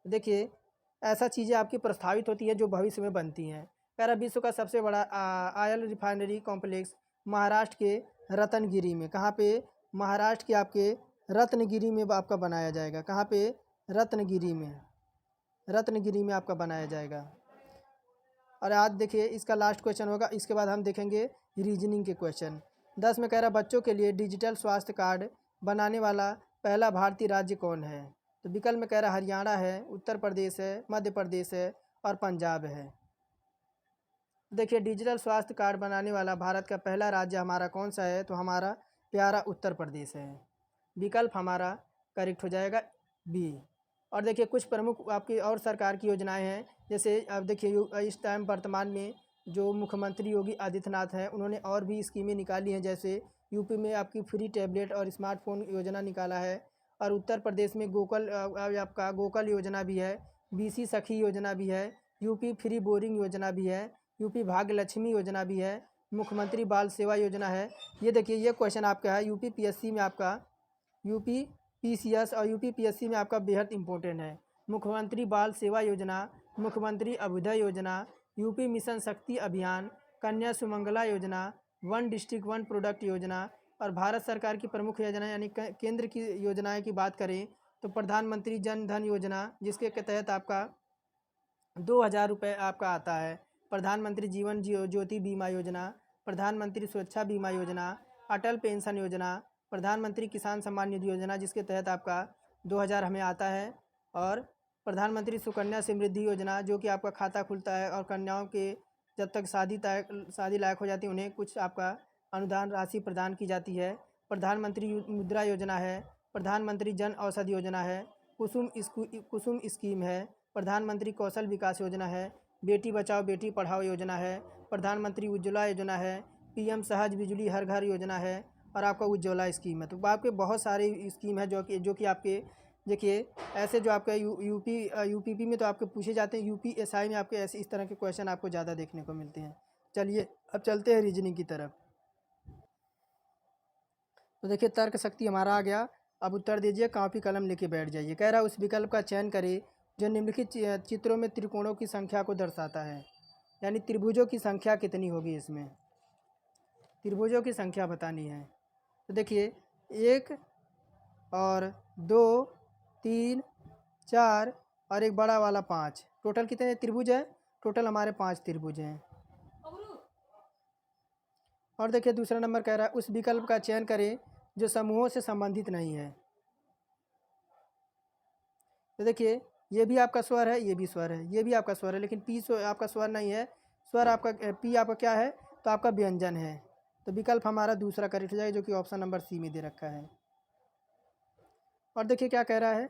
देखिए ऐसा चीज़ें आपकी प्रस्तावित होती है जो भविष्य में बनती हैं। कह रहा विश्व का सबसे बड़ा ऑयल रिफाइनरी कॉम्प्लेक्स महाराष्ट्र के रत्नगिरी में। कहाँ पे? महाराष्ट्र के आपके रत्नगिरी में आपका बनाया जाएगा। कहाँ पे? रत्नगिरी में। रत्नगिरी में आपका बनाया जाएगा। और आज देखिए इसका लास्ट क्वेश्चन होगा, इसके बाद हम देखेंगे रीजनिंग के क्वेश्चन। 10 में कह रहा बच्चों के लिए डिजिटल स्वास्थ्य कार्ड बनाने वाला पहला भारतीय राज्य कौन है। तो विकल्प में कह रहा हरियाणा है, उत्तर प्रदेश है, मध्य प्रदेश है और पंजाब है। देखिए डिजिटल स्वास्थ्य कार्ड बनाने वाला भारत का पहला राज्य हमारा कौन सा है, तो हमारा प्यारा उत्तर प्रदेश है। विकल्प हमारा करेक्ट हो जाएगा बी। और देखिए कुछ प्रमुख आपकी और सरकार की योजनाएं हैं, जैसे अब देखिए इस टाइम वर्तमान में जो मुख्यमंत्री योगी आदित्यनाथ हैं उन्होंने और भी स्कीमें निकाली हैं, जैसे यूपी में आपकी फ्री टैबलेट और स्मार्टफोन योजना निकाला है, और उत्तर प्रदेश में आपका गोकल योजना भी है, बीसी सखी योजना भी है, यूपी फ्री बोरिंग योजना भी है, यूपी भाग्य लक्ष्मी योजना भी है, मुख्यमंत्री बाल सेवा योजना है। ये देखिए ये क्वेश्चन आपका है यूपी पीएससी में, आपका यूपी पीसीएस और यूपी पीएससी में आपका बेहद इंपॉर्टेंट है। मुख्यमंत्री बाल सेवा योजना, मुख्यमंत्री अभ्युदय योजना, यूपी मिशन शक्ति अभियान, कन्या सुमंगला योजना, वन डिस्ट्रिक्ट वन प्रोडक्ट योजना, और भारत सरकार की प्रमुख योजना यानी केंद्र की योजनाएं की बात करें तो प्रधानमंत्री जन धन योजना, जिसके तहत आपका 2,000 रुपये आपका आता है, प्रधानमंत्री जीवन ज्योति बीमा योजना, प्रधानमंत्री सुरक्षा बीमा योजना, अटल पेंशन योजना, प्रधानमंत्री किसान सम्मान निधि योजना जिसके तहत आपका 2,000 हमें आता है, और प्रधानमंत्री सुकन्या समृद्धि योजना जो कि आपका खाता खुलता है और कन्याओं के जब तक शादी लायक हो जाती है उन्हें कुछ आपका अनुदान राशि प्रदान की जाती है, प्रधानमंत्री मुद्रा योजना है, प्रधानमंत्री जन औषधि योजना है, कुसुम स्कीम है, प्रधानमंत्री कौशल विकास योजना है, बेटी बचाओ बेटी पढ़ाओ योजना है, प्रधानमंत्री उज्ज्वला योजना है, पीएम सहज बिजली हर घर योजना है, और आपका उज्ज्वला स्कीम है। तो आपके बहुत सारे स्कीम है जो कि आपके देखिए ऐसे जो आपका यूपीपी में तो आपके पूछे जाते हैं, यूपीएसआई में आपके ऐसे इस तरह के क्वेश्चन आपको ज़्यादा देखने को मिलते हैं। चलिए अब चलते हैं रीजनिंग की तरफ। तो देखिए तर्क शक्ति हमारा आ गया। अब उत्तर दीजिए, कॉपी कलम लेके बैठ जाइए। कह रहा है उस विकल्प का चयन करें जो निम्नलिखित चित्रों में त्रिकोणों की संख्या को दर्शाता है, यानी त्रिभुजों की संख्या कितनी होगी, इसमें त्रिभुजों की संख्या बतानी है। तो देखिए 1 और 2 3 4 और एक बड़ा वाला 5, टोटल कितने त्रिभुज है? टोटल हमारे 5 त्रिभुज हैं। और देखिए दूसरा नंबर कह रहा है उस विकल्प का चयन करें जो समूहों से संबंधित नहीं है। तो देखिए ये भी आपका स्वर है, ये भी स्वर है, ये भी आपका स्वर है, लेकिन पी आपका स्वर नहीं है। स्वर आपका पी आपका क्या है, तो आपका व्यंजन है। तो विकल्प हमारा दूसरा करेक्ट हो जाएगा जो कि ऑप्शन नंबर सी में दे रखा है। और देखिए क्या कह रहा है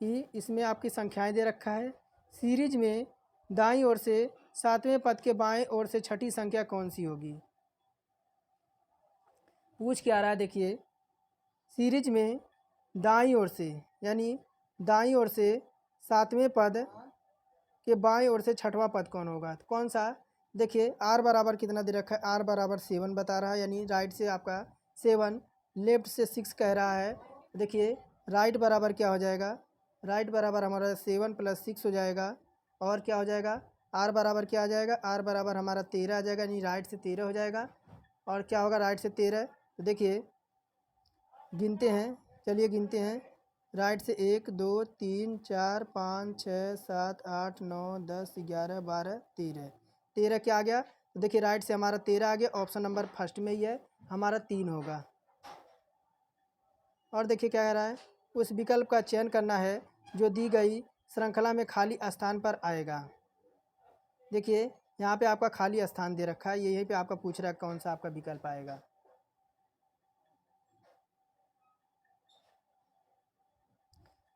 कि इसमें आपकी संख्याएं दे रखा है। सीरीज में दाईं ओर से 7वें पद के बाएं ओर से छठी संख्या कौन सी होगी? पूछ क्या रहा है, देखिए सीरीज में दाईं ओर से यानी दाईं ओर से 7वें पद के बाएं ओर से छठवां पद कौन होगा? तो कौन सा? देखिए आर बराबर कितना दे रखा है, आर बराबर 7 बता रहा है, यानी राइट से आपका 7, लेफ्ट से 6 कह रहा है। देखिए राइट बराबर क्या हो जाएगा, राइट बराबर हमारा 7 + 6 हो जाएगा, और क्या हो जाएगा आर बराबर क्या आ जाएगा, आर बराबर हमारा 13 आ जाएगा, यानी राइट से 13 हो जाएगा। और क्या होगा राइट से 13? तो देखिए गिनते हैं, चलिए गिनते हैं। राइट से 1 2 3 4 5 6 7 8 9 10 11 12 13, 13 क्या आ गया? तो देखिए राइट से हमारा 13 आ गया, ऑप्शन नंबर फर्स्ट में ही है, हमारा 3 होगा। और देखिए क्या कह रहा है उस विकल्प का चयन करना है जो दी गई श्रृंखला में खाली स्थान पर आएगा। देखिए यहाँ पे आपका खाली स्थान दे रखा है, यहीं पे आपका पूछ रहा है कौन सा आपका विकल्प आएगा।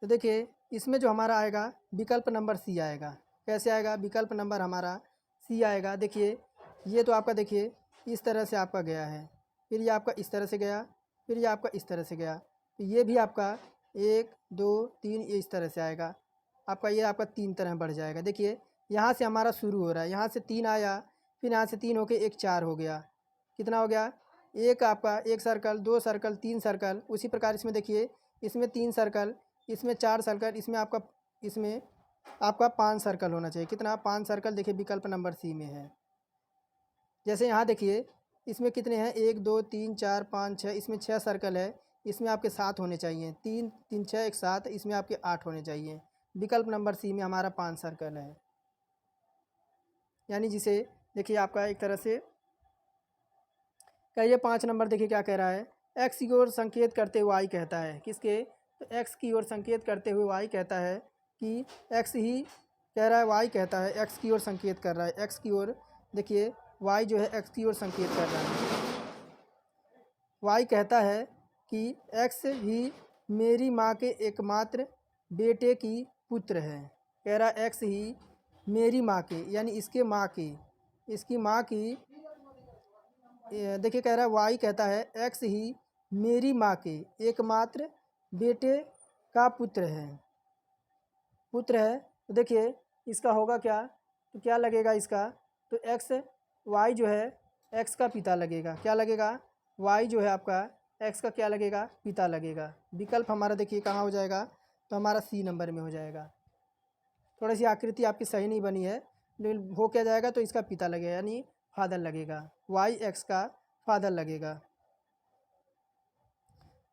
तो देखिए इसमें जो हमारा आएगा विकल्प नंबर सी आएगा। कैसे आएगा? विकल्प नंबर हमारा सी आएगा। देखिए ये तो आपका देखिए इस तरह से आपका गया है, फिर ये आपका इस तरह से गया, फिर ये आपका इस तरह से गया, तो ये भी आपका 1 2 3 ये इस तरह से आएगा, आपका ये आपका 3 तरह बढ़ जाएगा। देखिए यहाँ से हमारा शुरू हो रहा है, यहाँ से 3 आया, फिर यहाँ से 3 होके एक 4 हो गया, कितना हो गया? एक आपका 1 सर्कल, 2 सर्कल, 3 सर्कल। उसी प्रकार इसमें देखिए इसमें 3 सर्कल, इसमें 4 सर्कल, इसमें आपका 5 सर्कल होना चाहिए। कितना? 5 सर्कल। देखिए विकल्प नंबर सी में है। जैसे यहाँ देखिए इसमें कितने हैं, 1 2 3 4 5 6, इसमें 6 सर्कल है, इसमें आपके 7 होने चाहिए, 3 3 6 1 7, इसमें आपके 8 होने चाहिए। विकल्प नंबर सी में हमारा 5 सर्कल है, यानी जिसे देखिए आपका एक तरह से कहिए 5 नंबर। देखिए क्या कह रहा है, एक्स की ओर संकेत करते हुए वाई कहता है, किसके? तो एक्स की ओर संकेत करते हुए वाई कहता है कि एक्स ही कह रहा है, वाई कहता है एक्स की ओर संकेत कर रहा है, एक्स की ओर देखिए वाई जो है एक्स की ओर संकेत कर रहा है। वाई कहता है कि एक्स ही मेरी माँ के एकमात्र बेटे की पुत्र है। कह रहा है एक्स ही मेरी माँ के, यानी इसके माँ की, इसकी माँ की, देखिए कह रहा है वाई कहता है एक्स ही मेरी माँ के एकमात्र बेटे का पुत्र है, पुत्र है। तो देखिए इसका होगा क्या, तो क्या लगेगा इसका, तो एक्स, वाई जो है एक्स का पिता लगेगा। क्या लगेगा, वाई जो है आपका एक्स का क्या लगेगा, पिता लगेगा। विकल्प हमारा देखिए कहाँ हो जाएगा, तो हमारा सी नंबर में हो जाएगा। थोड़ी सी आकृति आपकी सही नहीं बनी है, लेकिन हो क्या जाएगा, तो इसका पिता लगेगा यानी फादर लगेगा, वाई एक्स का फादर लगेगा।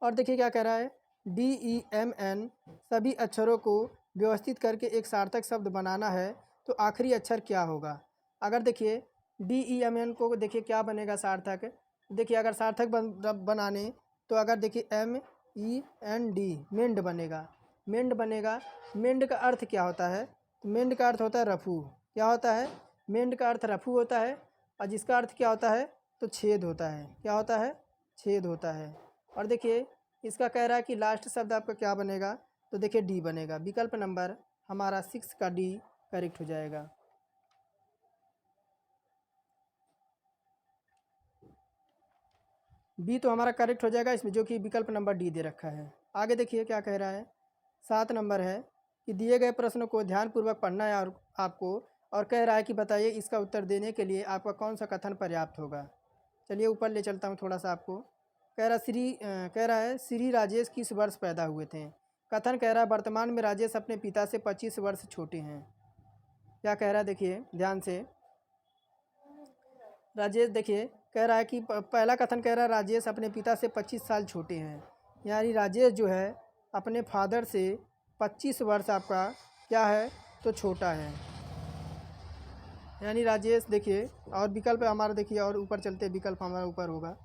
और देखिए क्या कह रहा है, DEMN सभी अक्षरों को व्यवस्थित करके एक सार्थक शब्द बनाना है तो आखिरी अक्षर क्या होगा। अगर देखिए DEMN को देखिए क्या बनेगा सार्थक, देखिए अगर सार्थक बनाने तो अगर देखिए MEND मेंड बनेगा, मेंड बनेगा। मेंड का अर्थ क्या होता है, तो मेंड का अर्थ होता है रफू। क्या होता है, मेंड का अर्थ रफू होता है, और जिसका अर्थ क्या होता है, तो छेद होता है। क्या होता है, छेद होता है। और देखिए इसका कह रहा है कि लास्ट शब्द आपका क्या बनेगा, तो देखिए डी बनेगा। विकल्प नंबर हमारा 6 का डी करेक्ट हो जाएगा। बी तो हमारा करेक्ट हो जाएगा इसमें, जो कि विकल्प नंबर डी दे रखा है। आगे देखिए क्या कह रहा है, 7 नंबर है कि दिए गए प्रश्नों को ध्यानपूर्वक पढ़ना है और आपको, और कह रहा है कि बताइए इसका उत्तर देने के लिए आपका कौन सा कथन पर्याप्त होगा। चलिए ऊपर ले चलता हूँ थोड़ा सा आपको। कह रहा है श्री राजेश किस वर्ष पैदा हुए थे। कथन कह रहा है वर्तमान में राजेश अपने पिता से 25 वर्ष छोटे हैं। क्या कह रहा है देखिए ध्यान से, राजेश देखिए कह रहा है कि पहला कथन कह रहा है राजेश अपने पिता से 25 साल छोटे हैं, यानी राजेश जो है अपने फादर से 25 वर्ष आपका क्या है, तो छोटा है, यानी राजेश। देखिए और विकल्प हमारा देखिए, और ऊपर चलते विकल्प हमारा ऊपर होगा।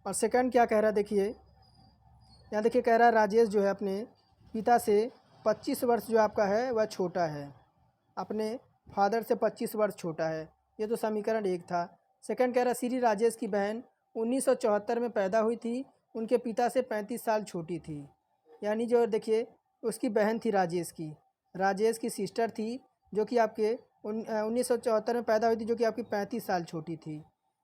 और सेकंड क्या कह रहा है देखिए, यहाँ देखिए कह रहा है राजेश जो है अपने पिता से 25 वर्ष जो आपका है वह छोटा है, अपने फादर से 25 वर्ष छोटा है। ये तो समीकरण 1 था। सेकंड कह रहा है श्री राजेश की बहन 1974 में पैदा हुई थी, उनके पिता से 35 साल छोटी थी, यानी जो देखिए उसकी बहन थी राजेश की सिस्टर थी, जो कि आपके 1974 में पैदा हुई थी, जो कि आपकी 35 साल छोटी थी।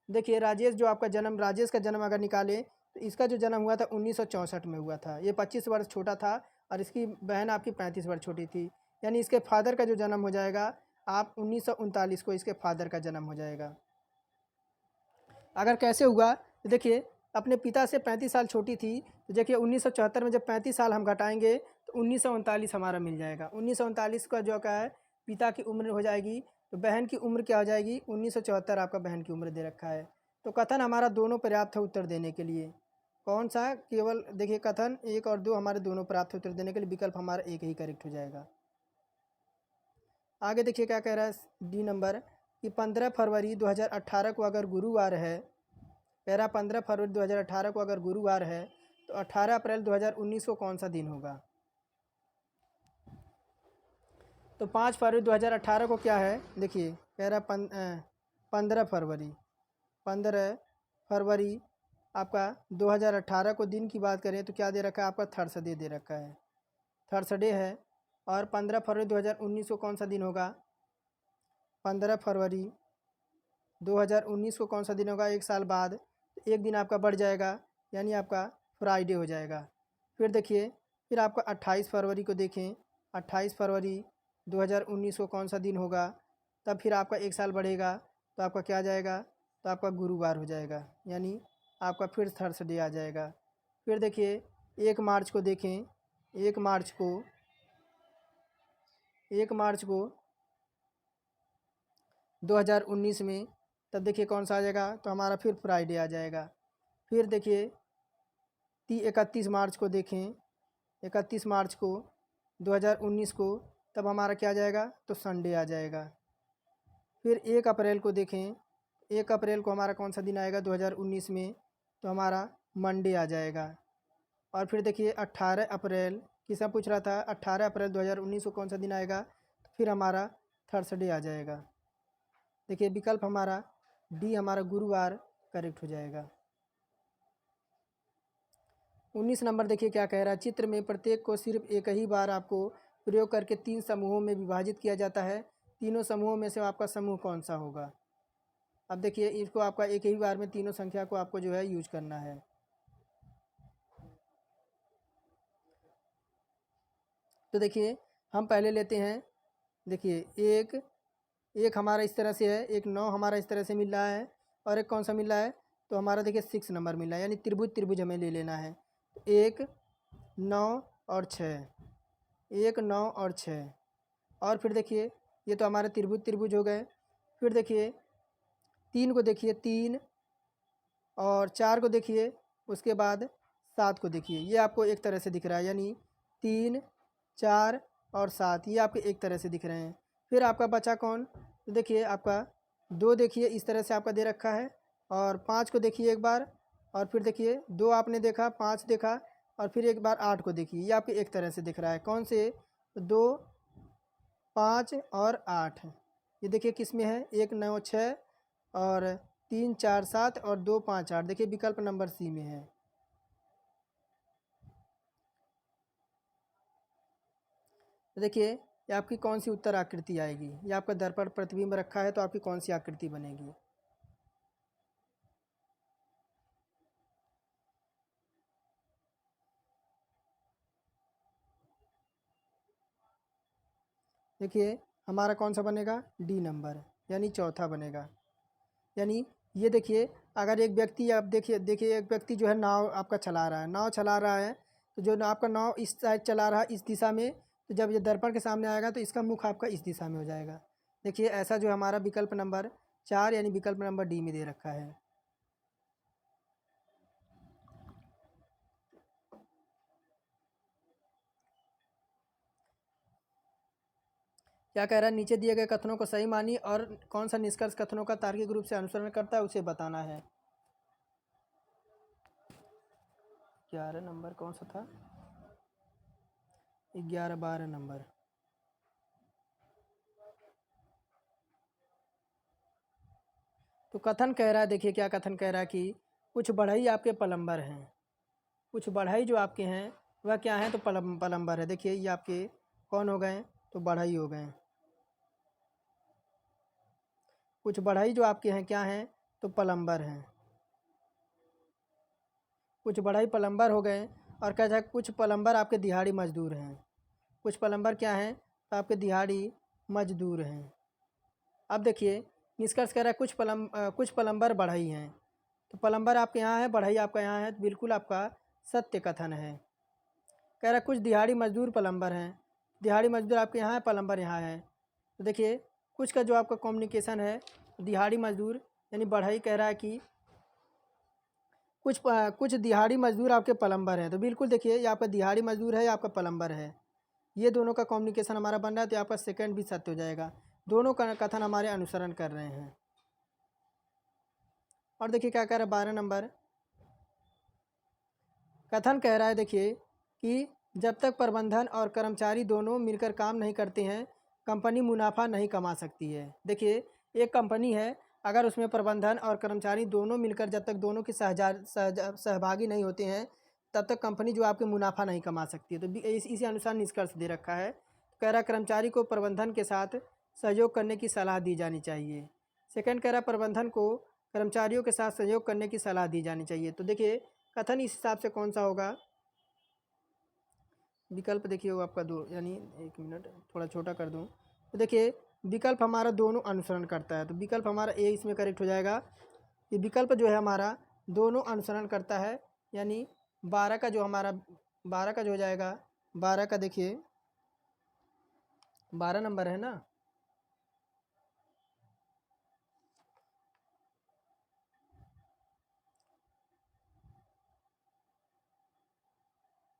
देखिए राजेश जो आपका जन्म, राजेश का जन्म अगर निकालें तो इसका जो जन्म हुआ था 1964 में हुआ था, ये 25 वर्ष छोटा था, और इसकी बहन आपकी 35 वर्ष छोटी थी, यानी इसके फादर का जो जन्म हो जाएगा आप 1939 को इसके फादर का जन्म हो जाएगा। अगर कैसे हुआ, तो देखिए अपने पिता से 35 साल छोटी थी, तो देखिए 1974 में जब 35 साल हम घटाएंगे तो 1939 हमारा मिल जाएगा। 1939 का जो क्या है पिता की उम्र हो जाएगी, तो बहन की उम्र क्या हो जाएगी, 1974 आपका बहन की उम्र दे रखा है। तो कथन हमारा दोनों पर्याप्त है उत्तर देने के लिए। कौन सा, केवल देखिए कथन 1 और 2 हमारे दोनों पर्याप्त है उत्तर देने के लिए, विकल्प हमारा एक ही करेक्ट हो जाएगा। आगे देखिए क्या कह रहा है डी नंबर, कि 15 फरवरी 2018 को अगर गुरुवार है, कह रहा 15 फरवरी 2018 को अगर गुरुवार है तो 18 अप्रैल 2019 को कौन सा दिन होगा। तो 5 फरवरी 2018 को क्या है, देखिए कह रहा 15 फरवरी, 15 फरवरी आपका 2018 को दिन की बात करें तो क्या दे रखा है आपका, थर्सडे दे रखा है, थर्सडे है। और 15 फरवरी 2019 को कौन सा दिन होगा, 15 फरवरी 2019 को कौन सा दिन होगा, एक साल बाद, एक दिन आपका बढ़ जाएगा, यानी आपका फ्राइडे हो जाएगा। फिर देखिए फिर आपका 28 फरवरी को देखें, 28 फरवरी 2019 को कौन सा दिन होगा, तब फिर आपका एक साल बढ़ेगा तो आपका क्या आ जाएगा, तो आपका गुरुवार हो जाएगा, यानी आपका फिर थर्सडे आ जाएगा। फिर देखिए 1 मार्च को देखें, 1 मार्च को 2019 में, तब देखिए कौन सा आ जाएगा, तो हमारा फिर फ्राइडे आ जाएगा। फिर देखिए 31 मार्च को देखें, 31 मार्च को 2019 को, तब हमारा क्या आ जाएगा, तो संडे आ जाएगा। फिर 1 अप्रैल को देखें, 1 अप्रैल को हमारा कौन सा दिन आएगा 2019 में, तो हमारा मंडे आ जाएगा। और फिर देखिए 18 अप्रैल, किसका पूछ रहा था, 18 अप्रैल 2019 को कौन सा दिन आएगा, तो फिर हमारा थर्सडे आ जाएगा। देखिए विकल्प हमारा डी हमारा गुरुवार करेक्ट हो जाएगा। 19 नंबर देखिए क्या कह रहा है, चित्र में प्रत्येक को सिर्फ एक ही बार आपको प्रयोग करके 3 समूहों में विभाजित किया जाता है, तीनों समूहों में से आपका समूह कौन सा होगा। अब देखिए इसको आपका एक ही बार में तीनों संख्या को आपको जो है यूज करना है। तो देखिए हम पहले लेते हैं, देखिए एक एक हमारा इस तरह से है, एक 9 हमारा इस तरह से मिल रहा है, और एक कौन सा मिल रहा है, तो हमारा देखिए 6 नंबर मिल रहा है, यानी त्रिभुज त्रिभुज हमें ले लेना है। तो 1 9 और 6, 1 9 और 6, और फिर देखिए ये तो हमारे त्रिभुज त्रिभुज हो गए। फिर देखिए 3 को देखिए 3, और 4 को देखिए, उसके बाद 7 को देखिए, ये आपको एक तरह से दिख रहा है, यानी 3 4 और 7 ये आपके एक तरह से दिख रहे हैं। फिर आपका बचा कौन, तो देखिए आपका 2 देखिए इस तरह से आपका दे रखा है, और 5 को देखिए एक बार, और फिर देखिए 2 आपने देखा, 5 देखा, और फिर एक बार 8 को देखिए, ये आपके एक तरह से दिख रहा है। कौन से, 2 5 और 8, ये देखिए किस में है, 1 9 6 और 3 4 7 और 2 5 8, देखिए विकल्प नंबर सी में है। तो देखिए ये आपकी कौन सी उत्तर आकृति आएगी, ये आपका दर्पण प्रतिबिंब रखा है तो आपकी कौन सी आकृति बनेगी। देखिए हमारा कौन सा बनेगा, डी नंबर, यानी चौथा बनेगा। यानी ये देखिए अगर एक व्यक्ति, आप देखिए देखिए एक व्यक्ति जो है नाव आपका चला रहा है, नाव चला रहा है, तो जो आपका नाव इस साइड चला रहा है इस दिशा में, तो जब ये दर्पण के सामने आएगा तो इसका मुख आपका इस दिशा में हो जाएगा। देखिए ऐसा जो हमारा विकल्प नंबर 4 यानी विकल्प नंबर डी में दे रखा है। क्या कह रहा है, नीचे दिए गए कथनों को सही मानिए और कौन सा निष्कर्ष कथनों का तार्किक रूप से अनुसरण करता है उसे बताना है। 11 नंबर कौन सा था, 11 12 नंबर। तो कथन कह रहा है, देखिए क्या कथन कह रहा है कि कुछ बढ़ई आपके पलम्बर हैं, कुछ बढ़ई जो आपके हैं वह क्या हैं, तो पलम्बर है। देखिए ये आपके कौन हो गए, तो बढ़ई हो गए। कुछ बढ़ई जो आपके हैं क्या हैं, तो पलम्बर हैं, कुछ बढ़ई पलम्बर हो गए। और क्या है, कुछ पलम्बर आपके दिहाड़ी मजदूर हैं, कुछ पलम्बर क्या हैं, तो आपके दिहाड़ी मजदूर हैं। अब देखिए निष्कर्ष कह रहा है कुछ पलम्बर बढ़ई हैं, तो पलम्बर आपके यहाँ है, बढ़ई आपका यहाँ है, तो बिल्कुल आपका सत्य कथन है। कह रहा है कुछ दिहाड़ी मजदूर पलम्बर हैं, दिहाड़ी मजदूर आपके यहाँ है, पलम्बर यहाँ है। तो देखिए कुछ का जो आपका कॉम्युनिकेशन है, दिहाड़ी मजदूर यानी बढ़ई कह रहा है कि कुछ दिहाड़ी मजदूर आपके पलम्बर हैं, तो बिल्कुल देखिए ये आपका दिहाड़ी मजदूर है या आपका पलम्बर है, ये दोनों का कम्युनिकेशन हमारा बन रहा है, तो आपका सेकंड भी सत्य हो जाएगा। दोनों का कथन हमारे अनुसरण कर रहे हैं। और देखिए क्या कह रहा है 12 नंबर, कथन कह रहा है देखिए कि जब तक प्रबंधन और कर्मचारी दोनों मिलकर काम नहीं करते हैं कंपनी मुनाफा नहीं कमा सकती है। देखिए एक कंपनी है, अगर उसमें प्रबंधन और कर्मचारी दोनों मिलकर जब तक दोनों के सहभागी नहीं होते हैं तब तक कंपनी जो आपके मुनाफा नहीं कमा सकती है। तो इसी अनुसार निष्कर्ष दे रखा है। कह रहा कर्मचारी को प्रबंधन के साथ सहयोग करने की सलाह दी जानी चाहिए। सेकंड कह रहा प्रबंधन को कर्मचारियों के साथ सहयोग करने की सलाह दी जानी चाहिए। तो देखिए कथन इस हिसाब से कौन सा होगा, विकल्प देखिए वो आपका दो, यानी एक मिनट थोड़ा छोटा कर दूं, तो देखिए विकल्प हमारा दोनों अनुसरण करता है, तो विकल्प हमारा ए इसमें करेक्ट हो जाएगा। ये विकल्प जो है हमारा दोनों अनुसरण करता है, यानी 12 का जो हमारा 12 का जो हो जाएगा, 12 का देखिए 12 नंबर है ना,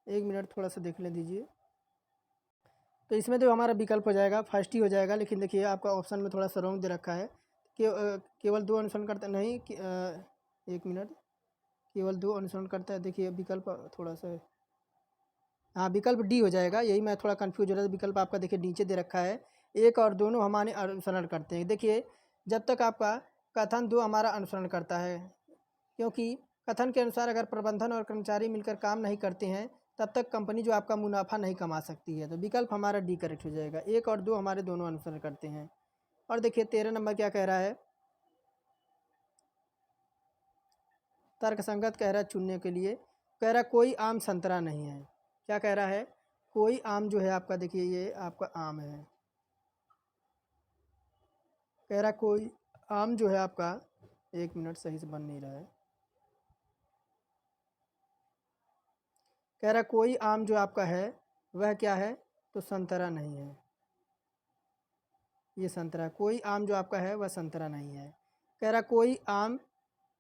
एक मिनट थोड़ा सा देख ले दीजिए। तो इसमें तो हमारा विकल्प हो जाएगा फर्स्ट ही हो जाएगा, लेकिन देखिए आपका ऑप्शन में थोड़ा सा रॉन्ग दे रखा है कि केवल 2 अनुसरण करता नहीं एक मिनट, केवल 2 अनुसरण करता है। देखिए विकल्प थोड़ा सा हाँ विकल्प डी हो जाएगा, यही मैं थोड़ा कंफ्यूज हो रहा था। विकल्प आपका देखिए नीचे दे रखा है, एक और दोनों हमारे अनुसरण करते हैं। देखिए जब तक आपका कथन दो हमारा अनुसरण करता है, क्योंकि कथन के अनुसार अगर प्रबंधन और कर्मचारी मिलकर काम नहीं करते हैं तब तक कंपनी जो आपका मुनाफा नहीं कमा सकती है। तो विकल्प हमारा डी करेक्ट हो जाएगा, एक और दो हमारे दोनों अनुसरण करते हैं। और देखिए 13 नंबर क्या कह रहा है, तर्कसंगत कह रहा है चुनने के लिए, कह रहा है कोई आम संतरा नहीं है। क्या कह रहा है, कोई आम जो है आपका, देखिए ये आपका आम है, कह रहा है कोई आम जो है आपका, एक मिनट सही से बन नहीं रहा है, कह रहा है कोई आम जो आपका है वह क्या है, तो संतरा नहीं है। ये संतरा, कोई आम जो आपका है वह संतरा नहीं है। कह रहा कोई आम,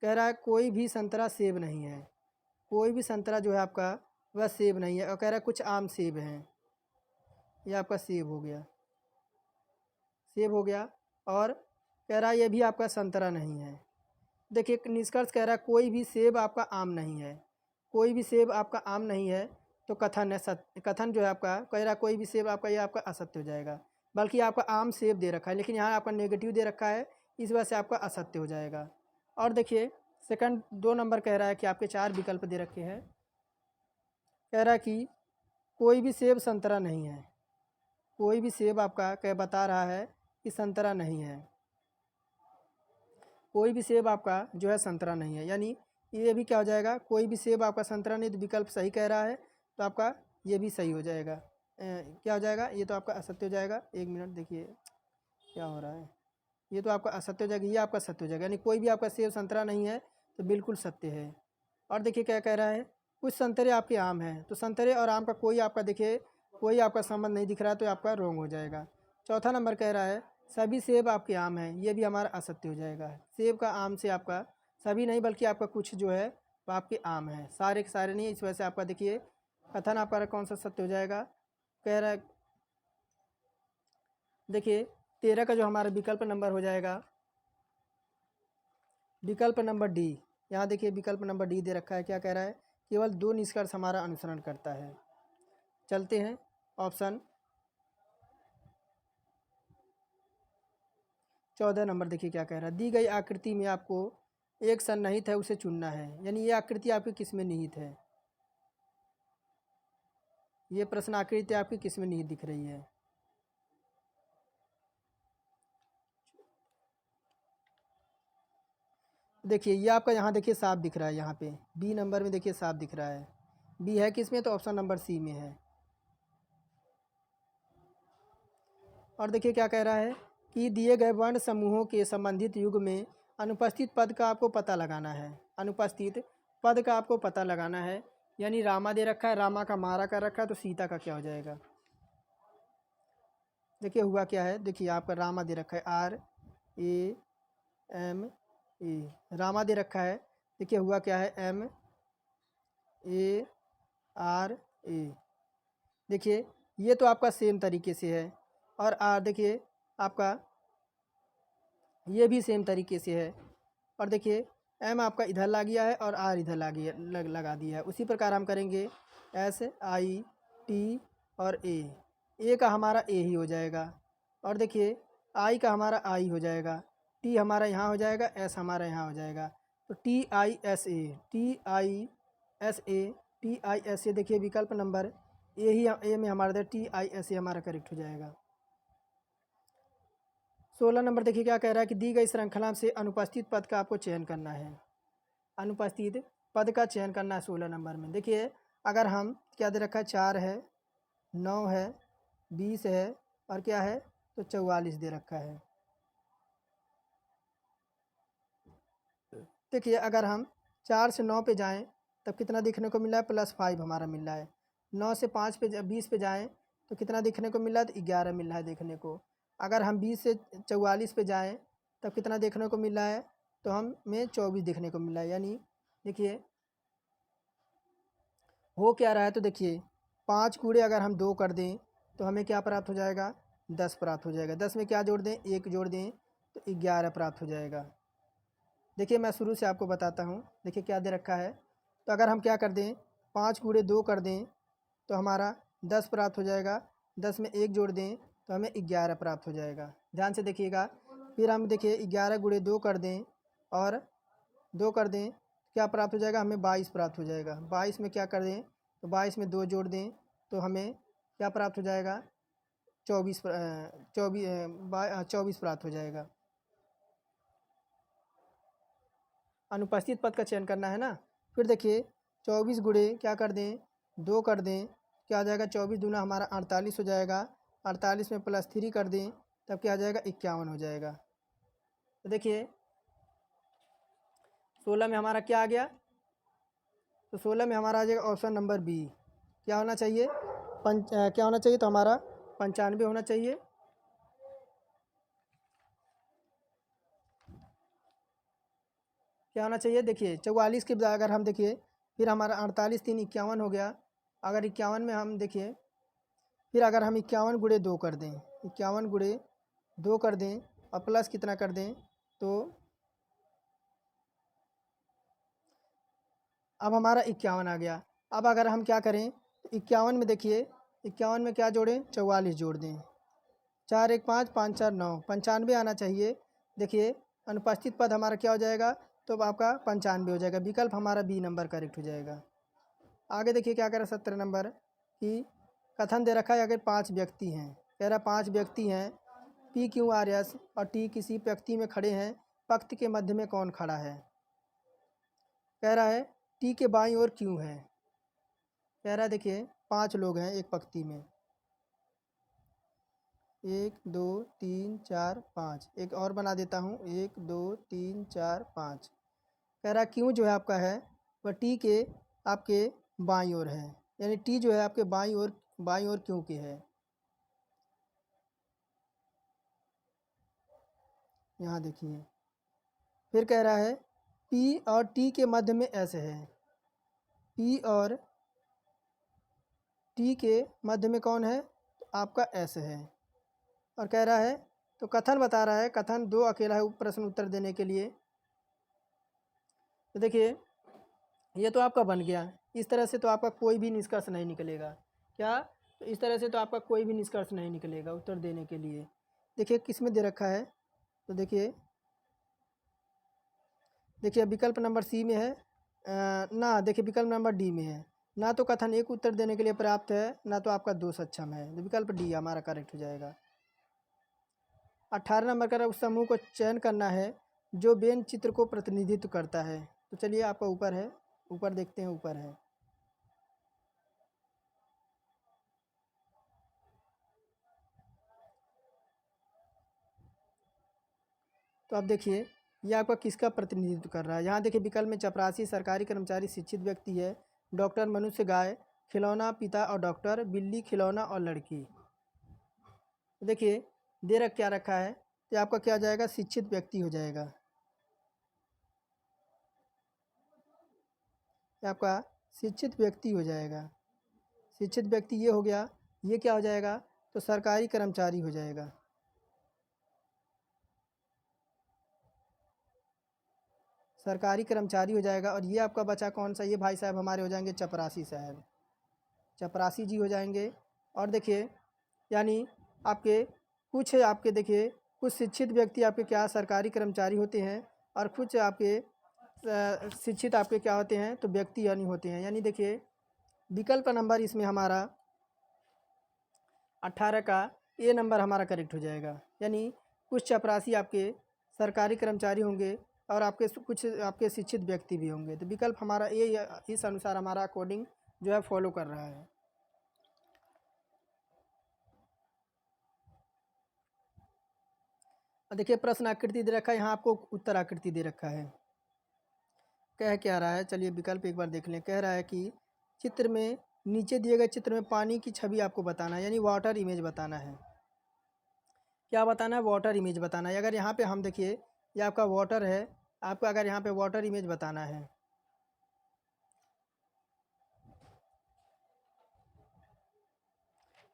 कह रहा है कोई भी संतरा सेब नहीं है, कोई भी संतरा जो है आपका वह सेब नहीं है। और कह रहा है कुछ आम सेब हैं, ये आपका सेब हो गया, सेब हो गया। और कह रहा है ये भी आपका संतरा नहीं है। देखिए निष्कर्ष कह रहा है कोई भी सेब आपका आम नहीं है, कोई भी सेब आपका आम नहीं है। तो कथन है सत्य, कथन जो है आपका कह रहा है कोई भी सेब आपका, ये आपका असत्य हो जाएगा। बल्कि आपका आम सेब दे रखा है, लेकिन यहाँ आपका नेगेटिव दे रखा है, इस वजह से आपका असत्य हो जाएगा। और देखिए सेकंड 2 नंबर कह रहा है कि आपके 4 विकल्प दे रखे हैं। कह रहा है कि कोई भी सेब संतरा नहीं है, कोई भी सेब आपका कह बता रहा है कि संतरा नहीं है, कोई भी सेब आपका जो है संतरा नहीं है। यानी ये भी क्या हो जाएगा, कोई भी सेब आपका संतरा नहीं, तो विकल्प सही कह रहा है, तो आपका ये भी सही हो जाएगा। क्या हो जाएगा, ये तो आपका असत्य हो जाएगा। एक मिनट देखिए क्या हो रहा है, ये तो आपका असत्य हो जाएगा, ये आपका सत्य हो जाएगा। यानी कोई भी आपका सेब संतरा नहीं है, तो बिल्कुल सत्य है। और देखिए क्या कह रहा है, कुछ संतरे आपके आम हैं, तो संतरे और आम का कोई आपका देखिए कोई आपका संबंध नहीं दिख रहा है, तो आपका रॉन्ग हो जाएगा। चौथा नंबर कह रहा है सभी सेब आपके आम हैं, ये भी हमारा असत्य हो जाएगा। सेब का आम से आपका सभी नहीं, बल्कि आपका कुछ जो है वो आपके आम हैं, सारे के सारे नहीं है। इस वजह से आपका देखिए कथन आपका कौन सा सत्य हो जाएगा, कह रहा है देखिए 13 का जो हमारा विकल्प नंबर हो जाएगा, विकल्प नंबर डी। यहाँ देखिए विकल्प नंबर डी दे रखा है, क्या कह रहा है, केवल 2 निष्कर्ष हमारा अनुसरण करता है। चलते हैं ऑप्शन 14 नंबर, देखिए क्या कह रहा है, दी गई आकृति में आपको एक सन्निहित है उसे चुनना है। यानी ये आकृति आपकी किस में निहित है, ये प्रश्न आकृति आपकी किस में निहित दिख रही है। देखिए ये आपका यहाँ देखिए साफ दिख रहा है, यहाँ पे बी नंबर में देखिए साफ दिख रहा है। बी है किस में, तो ऑप्शन नंबर सी में है। और देखिए क्या कह रहा है कि दिए गए वर्ण समूहों के संबंधित युग में अनुपस्थित पद का आपको पता लगाना है। अनुपस्थित पद का आपको पता लगाना है। यानी रामा दे रखा है, रामा का मारा कर रखा है, तो सीता का क्या हो जाएगा। देखिए हुआ क्या है, देखिए आपका रामा दे रखा है RAMA, रामा दे रखा है। देखिए हुआ क्या है MARA। देखिए ये तो आपका सेम तरीके से है, और आर देखिए आपका ये भी सेम तरीके से है। और देखिए एम आपका इधर ला गया है और आर इधर लगा दिया है। उसी प्रकार हम करेंगे SIT और ए का हमारा ए ही हो जाएगा। और देखिए आई का हमारा आई हो जाएगा, टी हमारा यहाँ हो जाएगा, एस हमारा यहाँ हो जाएगा। तो TISA देखिए विकल्प नंबर ए ही ए में हमारा TISA हमारा करेक्ट हो जाएगा। 16 नंबर देखिए क्या कह रहा है कि दी गई श्रृंखला से अनुपस्थित पद का आपको चयन करना है। अनुपस्थित पद का चयन करना है 16 नंबर में। देखिए अगर हम क्या दे रखा है, 4 है, 9 है, 20 है, और क्या है, तो 44 दे रखा है। देखिए अगर हम 4 से 9 पे जाएं तब कितना देखने को मिला है, +5 हमारा मिल रहा है। 9 से 5 पे 20 पे जाएं तो कितना देखने को मिला है, तो 11 मिल रहा है देखने को। अगर हम 20 से 44 पे जाएं तब कितना देखने को मिल रहा है, तो हमें 24 देखने को मिल रहा है। यानी देखिए हो क्या रहा है, तो देखिए 5 कूड़े अगर हम 2 कर दें तो हमें क्या प्राप्त हो जाएगा, 10 प्राप्त हो जाएगा। 10 में क्या जोड़ दें, 1 जोड़ दें, तो 11 प्राप्त हो जाएगा। देखिए मैं शुरू से आपको बताता हूँ, देखिए क्या दे रखा है। तो अगर हम क्या कर दें, 5 कूड़े 2 कर दें तो हमारा 10 प्राप्त हो जाएगा। 10 में 1 जोड़ दें तो हमें 11 प्राप्त हो जाएगा। ध्यान से देखिएगा। फिर हम देखिए 11 गुणे 2 कर दें और 2 कर दें, क्या प्राप्त हो जाएगा? हमें 22 प्राप्त हो जाएगा। 22 में क्या कर दें तो 22 में 2 जोड़ दें तो हमें क्या प्राप्त हो जाएगा? 24 प्राप्त हो जाएगा। अनुपस्थित पद का चयन करना है ना। फिर देखिए 24 गुणे क्या कर दें 2 कर दें, क्या आ जाएगा? 24 दूना हमारा 48 हो जाएगा। 48 में +3 कर दें तब क्या आ जाएगा? 51 हो जाएगा। तो देखिए 16 में हमारा क्या आ गया? तो 16 में हमारा आ जाएगा ऑप्शन नंबर बी। क्या होना चाहिए? क्या होना चाहिए? तो हमारा 95 होना चाहिए। क्या होना चाहिए? देखिए 44 के बजाय अगर हम देखिए फिर हमारा 48 3 51 हो गया। अगर 51 में हम देखिए फिर अगर हम 51 गुणे 2 कर दें, 51 गुणे 2 कर दें और प्लस कितना कर दें तो अब हमारा 51 आ गया। अब अगर हम क्या करें तो 51 में देखिए 51 में क्या जोड़ें? 44 जोड़ दें। 4 1 5 5 4 9 95 आना चाहिए। देखिए अनुपस्थित पद हमारा क्या हो जाएगा? तो अब आपका 95 हो जाएगा। विकल्प हमारा बी नंबर करेक्ट हो जाएगा। आगे देखिए क्या कह रहा है 17 नंबर कि कथन दे रखा है अगर 5 व्यक्ति हैं, कह रहा 5 व्यक्ति हैं पी क्यू आर एस और टी किसी व्यक्ति में खड़े हैं, पंक्ति के मध्य में कौन खड़ा है? कह रहा है टी के बाईं ओर क्यों है। कह रहा है देखिए 5 लोग हैं एक पंक्ति में, 1 2 3 4 5। एक और बना देता हूँ 1 2 3 4 5। कह रहा क्यों जो है आपका है वह टी के आपके बाईं ओर है, यानी टी जो है आपके बाईं ओर क्यों के है। यहाँ देखिए फिर कह रहा है पी और टी के मध्य में ऐसे है। पी और टी के मध्य में कौन है? तो आपका ऐसे है। और कह रहा है तो कथन बता रहा है, कथन 2 अकेला है प्रश्न उत्तर देने के लिए। तो देखिए ये तो आपका बन गया। इस तरह से तो आपका कोई भी निष्कर्ष नहीं निकलेगा। क्या? तो इस तरह से तो आपका कोई भी निष्कर्ष नहीं निकलेगा उत्तर देने के लिए। देखिए किस में दे रखा है तो देखिए विकल्प नंबर सी में है ना। देखिए विकल्प नंबर डी में है। ना तो कथन एक उत्तर देने के लिए पर्याप्त है, ना तो आपका 2 सक्षम है। तो विकल्प डी हमारा करेक्ट हो जाएगा। 18 नंबर का उस समूह को चयन करना है जो बेन चित्र को प्रतिनिधित्व करता है। तो चलिए आपका ऊपर है, ऊपर देखते हैं। ऊपर है तो अब देखिए ये आपका किसका प्रतिनिधित्व कर रहा है। यहाँ देखिए विकल्प में चपरासी, सरकारी कर्मचारी, शिक्षित व्यक्ति है, डॉक्टर, मनुष्य, गाय, खिलौना, पिता और डॉक्टर, बिल्ली, खिलौना और लड़की। देखिए दे रख क्या रखा है तो आपका क्या हो जाएगा? शिक्षित व्यक्ति हो जाएगा। ये आपका शिक्षित व्यक्ति हो जाएगा। शिक्षित व्यक्ति ये हो गया। ये क्या हो जाएगा? तो सरकारी कर्मचारी हो जाएगा। सरकारी कर्मचारी हो जाएगा। और ये आपका बचा कौन सा? ये भाई साहब हमारे हो जाएंगे चपरासी साहब, चपरासी जी हो जाएंगे। और देखिए यानी आपके कुछ आपके देखिए कुछ शिक्षित व्यक्ति आपके क्या सरकारी कर्मचारी होते हैं और कुछ आपके शिक्षित आपके क्या होते हैं तो व्यक्ति यानी होते हैं। यानी देखिए विकल्प नंबर इसमें हमारा 18 का ए नंबर हमारा करेक्ट हो जाएगा। यानी कुछ चपरासी आपके सरकारी कर्मचारी होंगे और आपके कुछ आपके शिक्षित व्यक्ति भी होंगे। तो विकल्प हमारा ए इस अनुसार हमारा अकॉर्डिंग जो है फॉलो कर रहा है। देखिए प्रश्न आकृति दे रखा है, यहाँ आपको उत्तर आकृति दे रखा है। कह क्या रहा है चलिए विकल्प एक बार देख लें। कह रहा है कि चित्र में नीचे दिए गए चित्र में पानी की छवि आपको बताना है, यानी वाटर इमेज बताना है। क्या बताना है? वाटर इमेज बताना है। अगर यहाँ पे हम देखिए ये आपका वाटर है, आपको अगर यहाँ पे वाटर इमेज बताना है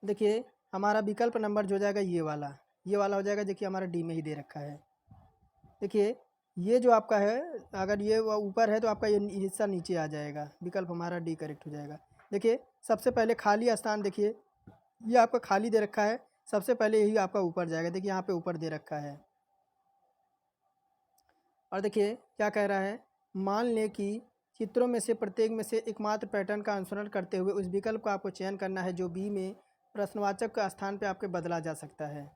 देखिए हमारा विकल्प नंबर जो हो जाएगा ये वाला हो जाएगा। देखिए हमारा डी में ही दे रखा है। देखिए ये जो आपका है अगर ये ऊपर है तो आपका ये हिस्सा नीचे आ जाएगा। विकल्प हमारा डी करेक्ट हो जाएगा। देखिए सबसे पहले खाली स्थान, देखिए ये आपका खाली दे रखा है, सबसे पहले यही आपका ऊपर जाएगा। देखिए यहाँ पे ऊपर दे रखा है। और देखिए क्या कह रहा है, मान लें कि चित्रों में से प्रत्येक में से एकमात्र पैटर्न का अनुसरण करते हुए उस विकल्प का आपको चयन करना है जो बी में प्रश्नवाचक का स्थान पे आपके बदला जा सकता है।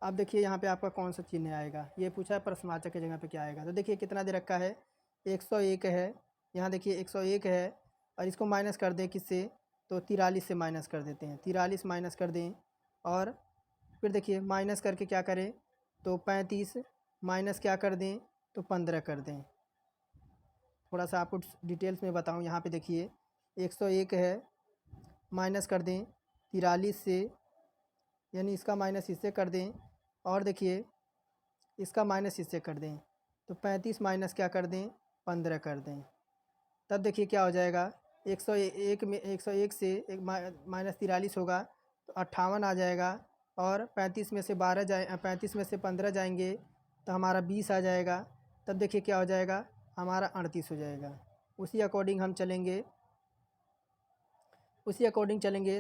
अब देखिए यहाँ पे आपका कौन सा चिन्ह आएगा, ये पूछा है प्रश्नवाचक की जगह पे क्या आएगा। तो देखिए कितना दे रखा है, 101 है। यहाँ देखिए 101 है और इसको माइनस कर दें किससे, तो 43 से माइनस कर देते हैं। 43 माइनस कर दें और फिर देखिए माइनस करके क्या करें, तो 35 माइनस क्या कर दें, तो 15 कर दें। थोड़ा सा आपको डिटेल्स में बताऊँ, यहाँ पे देखिए 101 है, माइनस कर दें 43 से, यानी इसका माइनस इससे कर दें, और देखिए इसका माइनस इससे कर दें, तो 35 माइनस क्या कर दें, 15 कर दें। तब देखिए क्या हो जाएगा, 101 में 101 से एक माइनस 43 होगा तो 58 आ जाएगा, और 35 में से 35 में से 15 जाएंगे तो हमारा 20 आ जाएगा। तब देखिए क्या हो जाएगा, हमारा 38 हो जाएगा। उसी अकॉर्डिंग हम चलेंगे,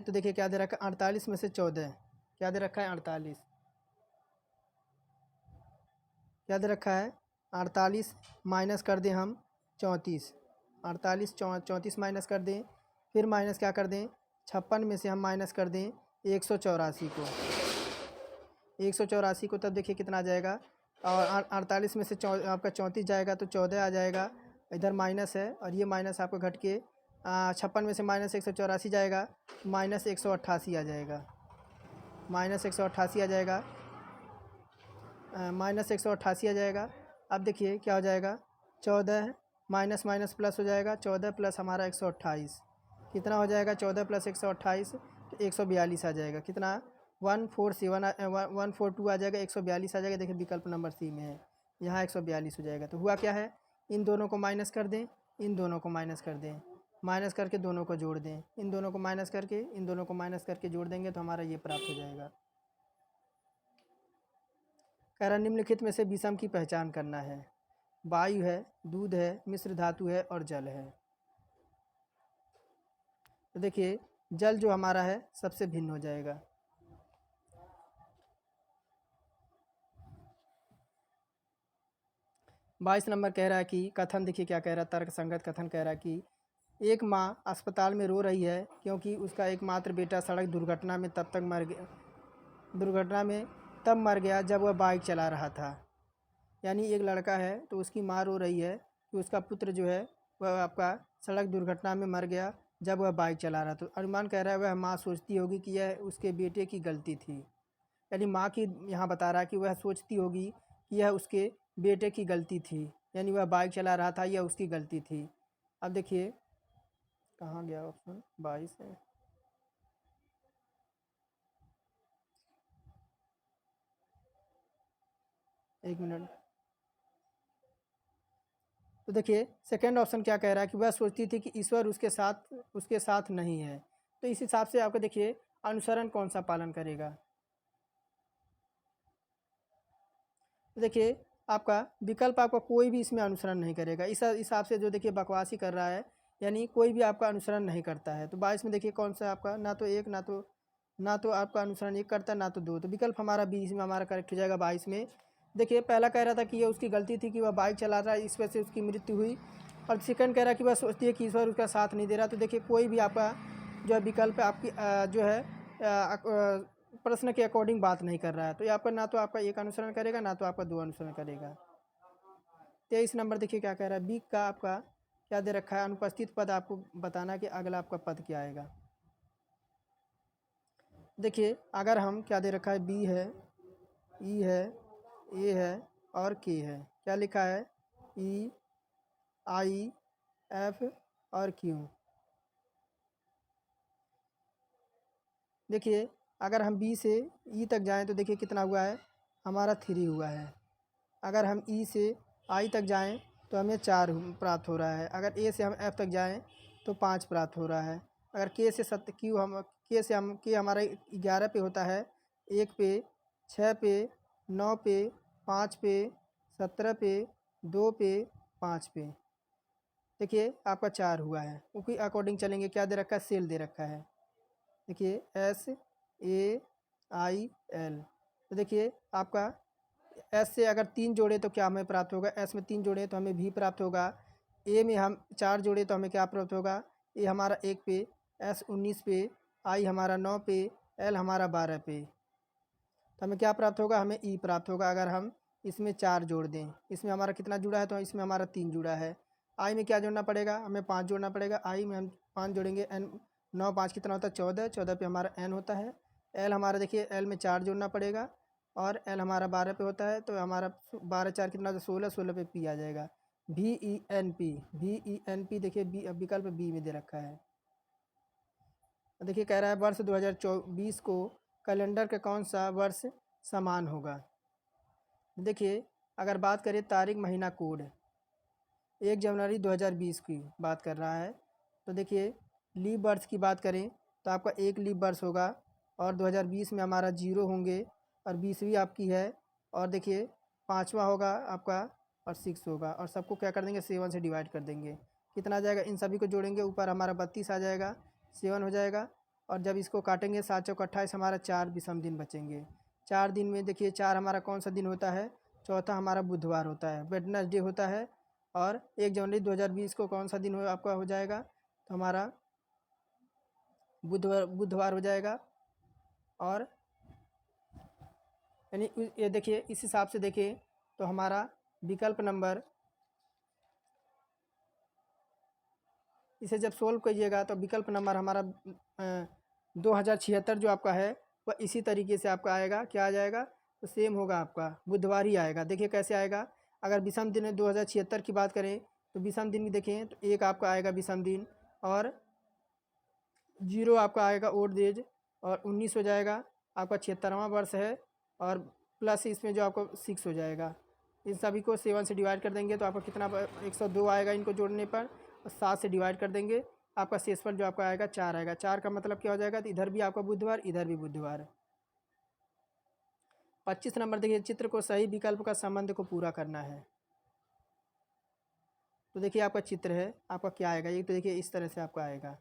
तो देखिए क्या दे रखा है, 48 में से 14, क्या दे रखा है 48, क्या दे रखा है 48, माइनस कर दें हम 34, 48 34 माइनस कर दें, फिर माइनस क्या कर दें, 56 में से हम माइनस कर दें 184 को, 184 को। तब देखिए कितना आ जाएगा, और 48 में से आपका 34 जाएगा तो 14 आ जाएगा, इधर माइनस है और ये माइनस आपको घट के 56 में से माइनस 184 जाएगा, माइनस 188 आ जाएगा, माइनस 188 आ जाएगा, माइनस 188 आ जाएगा। अब देखिए क्या हो जाएगा, 14 माइनस माइनस प्लस हो जाएगा, 14 प्लस हमारा 128 कितना हो जाएगा, 14 प्लस 128 तो 142 आ जाएगा। कितना, 142 आ जाएगा, 142 आ जाएगा। देखिए विकल्प नंबर सी में है, यहाँ 142 हो जाएगा। तो हुआ क्या है, इन दोनों को माइनस कर दें, इन दोनों को माइनस कर दें, माइनस करके दोनों को जोड़ दें, इन दोनों को माइनस करके इन दोनों को माइनस करके जोड़ देंगे तो हमारा ये प्राप्त हो जाएगा। कह रहा निम्नलिखित में से विषम की पहचान करना है। वायु है, दूध है, मिश्र धातु है और जल है। तो देखिए जल जो हमारा है सबसे भिन्न हो जाएगा। बाईस नंबर कह रहा है कि कथन, देखिए क्या कह रहा है, तर्क संगत कथन कह रहा है कि एक माँ अस्पताल में रो रही है क्योंकि उसका एकमात्र बेटा सड़क दुर्घटना में तब मर गया जब वह बाइक चला रहा था। यानी एक लड़का है तो उसकी माँ रो रही है कि उसका पुत्र जो है वह आपका सड़क दुर्घटना में मर गया जब वह बाइक चला रहा। तो अनुमान कह रहा है वह माँ सोचती होगी कि यह उसके बेटे की गलती थी। यानी माँ की यहाँ बता रहा है कि वह सोचती होगी कि यह उसके बेटे की गलती थी, यानी वह बाइक चला रहा था, यह उसकी गलती थी। अब देखिए कहाँ गया ऑप्शन, 22 है। एक मिनट। तो देखिए सेकेंड ऑप्शन क्या कह रहा है कि वह सोचती थी कि ईश्वर उसके साथ नहीं है। तो इस हिसाब से आपको देखिए अनुसरण कौन सा पालन करेगा। तो देखिए आपका विकल्प आपका कोई भी इसमें अनुसरण नहीं करेगा। इस हिसाब से जो देखिए बकवासी कर रहा है, यानी कोई भी आपका अनुसरण नहीं करता है। तो 22 में देखिए कौन सा आपका, ना तो एक ना तो आपका अनुसरण एक करता, ना तो दो। तो विकल्प हमारा 20 में हमारा करेक्ट हो जाएगा 22 में। देखिए पहला कह रहा था कि ये उसकी गलती थी कि वह बाइक चला रहा है, इस वजह से उसकी मृत्यु हुई। और सेकंड कह रहा है कि वह सोचती है कि ईश्वर उसका साथ नहीं दे रहा। तो देखिए कोई भी आपका जो है विकल्प आपकी जो है प्रश्न के अकॉर्डिंग बात नहीं कर रहा है। तो ये आपका ना तो आपका एक अनुसरण करेगा, ना तो आपका दो अनुसरण करेगा। 23 नंबर देखिए क्या कह रहा है, बी का आपका क्या दे रखा है, अनुपस्थित पद आपको बताना कि अगला आपका पद क्या आएगा। देखिए अगर हम क्या दे रखा है, बी है, ई है, ए है और के है। क्या लिखा है, ई, आई, एफ और क्यू। देखिए अगर हम बी से ई तक जाएं तो देखिए कितना हुआ है, हमारा 3 हुआ है। अगर हम ई से आई तक जाएं तो हमें 4 प्राप्त हो रहा है। अगर ए से हम एफ तक जाएं तो 5 प्राप्त हो रहा है। अगर के से के हमारा 11 पे होता है, 1 पे, 6 पे, 9 पे, 5 पे, 17 पे, 2 पे, 5 पे। देखिए आपका 4 हुआ है, उसी अकॉर्डिंग चलेंगे। क्या दे रखा है? सेल दे रखा है। देखिए SAIL। तो देखिए आपका एस से अगर 3 जोड़े तो क्या हमें प्राप्त होगा? एस में 3 जोड़े तो हमें भी प्राप्त होगा। ए में हम 4 जोड़े तो हमें क्या प्राप्त होगा? ए हमारा 1 पे, एस 19 पे, आई हमारा 9 पे, एल हमारा 12 पे। तो हमें क्या प्राप्त होगा? हमें ई प्राप्त होगा अगर हम इसमें 4 जोड़ दें। इसमें हमारा कितना जुड़ा है? तो इसमें हमारा 3 जुड़ा है। आई में क्या जोड़ना पड़ेगा? हमें 5 जोड़ना पड़ेगा। आई में हम 5 जोड़ेंगे। एन 9 5 कितना होता है? 14। 14 पे हमारा एन होता है। एल हमारा देखिए एल में 4 जोड़ना पड़ेगा और एल हमारा 12 पे होता है। तो हमारा 12 4 कितना होता है? 16। 16 पे पी आ जाएगा। VENP। VENP देखिए बी विकल्प बी में दे रखा है। देखिए कह रहा है वर्ष 2024 को कैलेंडर का कौन सा वर्ष समान होगा? देखिए अगर बात करें तारीख महीना कोड 1 जनवरी 2020 की बात कर रहा है। तो देखिए लीप वर्ष की बात करें तो आपका 1 लीप वर्ष होगा और 2020 में हमारा 0 होंगे और 20वीं आपकी है। और देखिए 5वां होगा आपका और 6 होगा और सबको क्या कर देंगे? 7 से डिवाइड कर देंगे। कितना आ जाएगा? इन सभी को जोड़ेंगे, ऊपर हमारा 32 आ जाएगा, 7 हो जाएगा। और जब इसको काटेंगे 7 चौक 28, हमारा 4 विषम दिन बचेंगे। 4 दिन में देखिए 4 हमारा कौन सा दिन होता है? चौथा हमारा बुधवार होता है, वेडनेसडे होता है। और 1 जनवरी 2020 को कौन सा दिन हो आपका हो जाएगा? तो हमारा बुधवार बुधवार हो जाएगा। और यानी ये देखिए इस हिसाब से देखिए तो हमारा विकल्प नंबर, इसे जब सोल्व कीजिएगा तो विकल्प नंबर हमारा 2076 जो आपका है वह इसी तरीके से आपका आएगा। क्या आ जाएगा? तो सेम होगा, आपका बुधवार ही आएगा। देखिए कैसे आएगा? अगर विषम दिन 2076 की बात करें तो विषम दिन भी देखें तो 1 आपका आएगा विषम दिन और 0 आपका आएगा ओल्ड एज और 19 हो जाएगा। आपका 76वां वर्ष है और प्लस इसमें जो आपको 6 हो जाएगा। इन सभी को 7 से डिवाइड कर देंगे तो आपका कितना 102 आएगा इनको जोड़ने पर। और 7 से डिवाइड कर देंगे, आपका शेषफल जो आपका आएगा 4 आएगा। 4 का मतलब क्या हो जाएगा? तो इधर भी आपका बुधवार, इधर भी बुधवार। 25 नंबर देखिए चित्र को सही विकल्प का संबंध को पूरा करना है। तो देखिए आपका चित्र है, आपका क्या आएगा? ये तो देखिए इस तरह से आपका आएगा।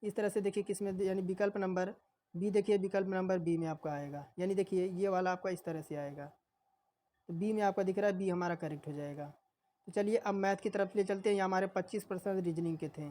इस तरह से देखिए किस में, यानी विकल्प नंबर बी, देखिए विकल्प नंबर बी में आपका आएगा। यानी देखिए ये वाला आपका इस तरह से आएगा। तो बी में आपका दिख रहा है, बी हमारा करेक्ट हो जाएगा। तो चलिए अब मैथ की तरफ ले चलते हैं। ये हमारे 25% रीजनिंग के थे।